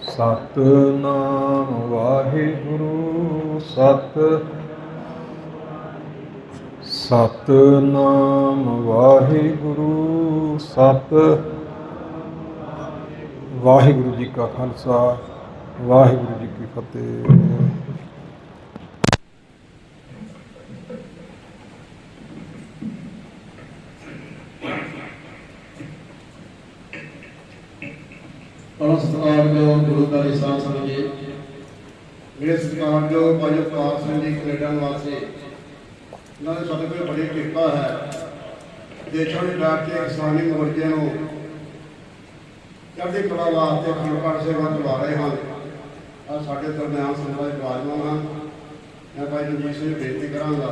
A: ਸਤਨਾਮ ਵਾਹਿਗੁਰੂ, ਸਤਨਾਮ ਵਾਹਿਗੁਰੂ, ਵਾਹਿਗੁਰੂ ਜੀ ਕਾ ਖਾਲਸਾ, ਵਾਹਿਗੁਰੂ ਜੀ ਕੀ ਫਤਿਹ।
B: गुरु का साथ समझे मेरे सरकार जो भाई अवतार सिंह जी कनेडा निवासी इन्होंने साढ़े कोल बड़ी कृपा है देशों की बैठ के किसानी मोर्चे को चढ़ती कला वास्ते अखंड पाठ सेवा करवा रहे हैं। साढ़े दरम्यान संगत विराजमान हैं। मैं भाई रंजीत सिंह बेनती कराँगा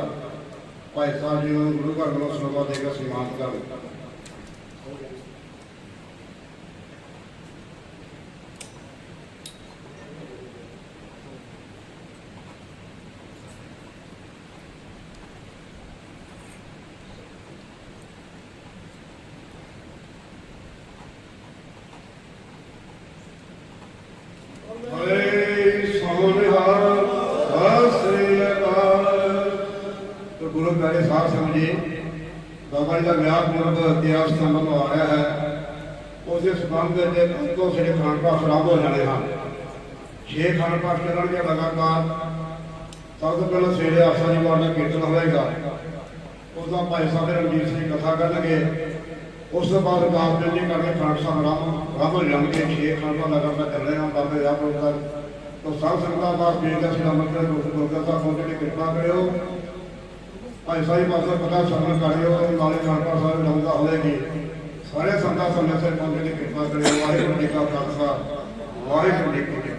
B: भाई साहब जी को गुरु घर वालों सेवा देकर सम्मानित कर। तो गुरु प्यारे साध संगत जी बाबा जी का विआह पुरब इतिहास संबंध आ रहा है उस संबंध तो साढ़े अखंड पाठ आरंभ हो जाने हैं। 6 अखंड पाठ चलेंगे लगातार। सब तो पहले सवेरे आसा जी वाला कीर्तन होएगा उसका भाई साहब रणजीत सिंह कथा करेंगे उस बाद अरदास बेनती करके अखंड साहब आरंभ हो जाएंगे। 6 अखंड पाठ लगातार चल रहे हैं बाबे विआह पुरब तक। तो सब संगत का बेनती सलामत गुरु साहब पहुंचने की कृपा करो। भाई साहब पास पता श्रवण करियो नाले अखंड पाठ साहब लंगा होएगी सारे संगत समय से पहुंचने की कृपा करो। वाहिगुरू जी का खालसा वाहिगुरू जी की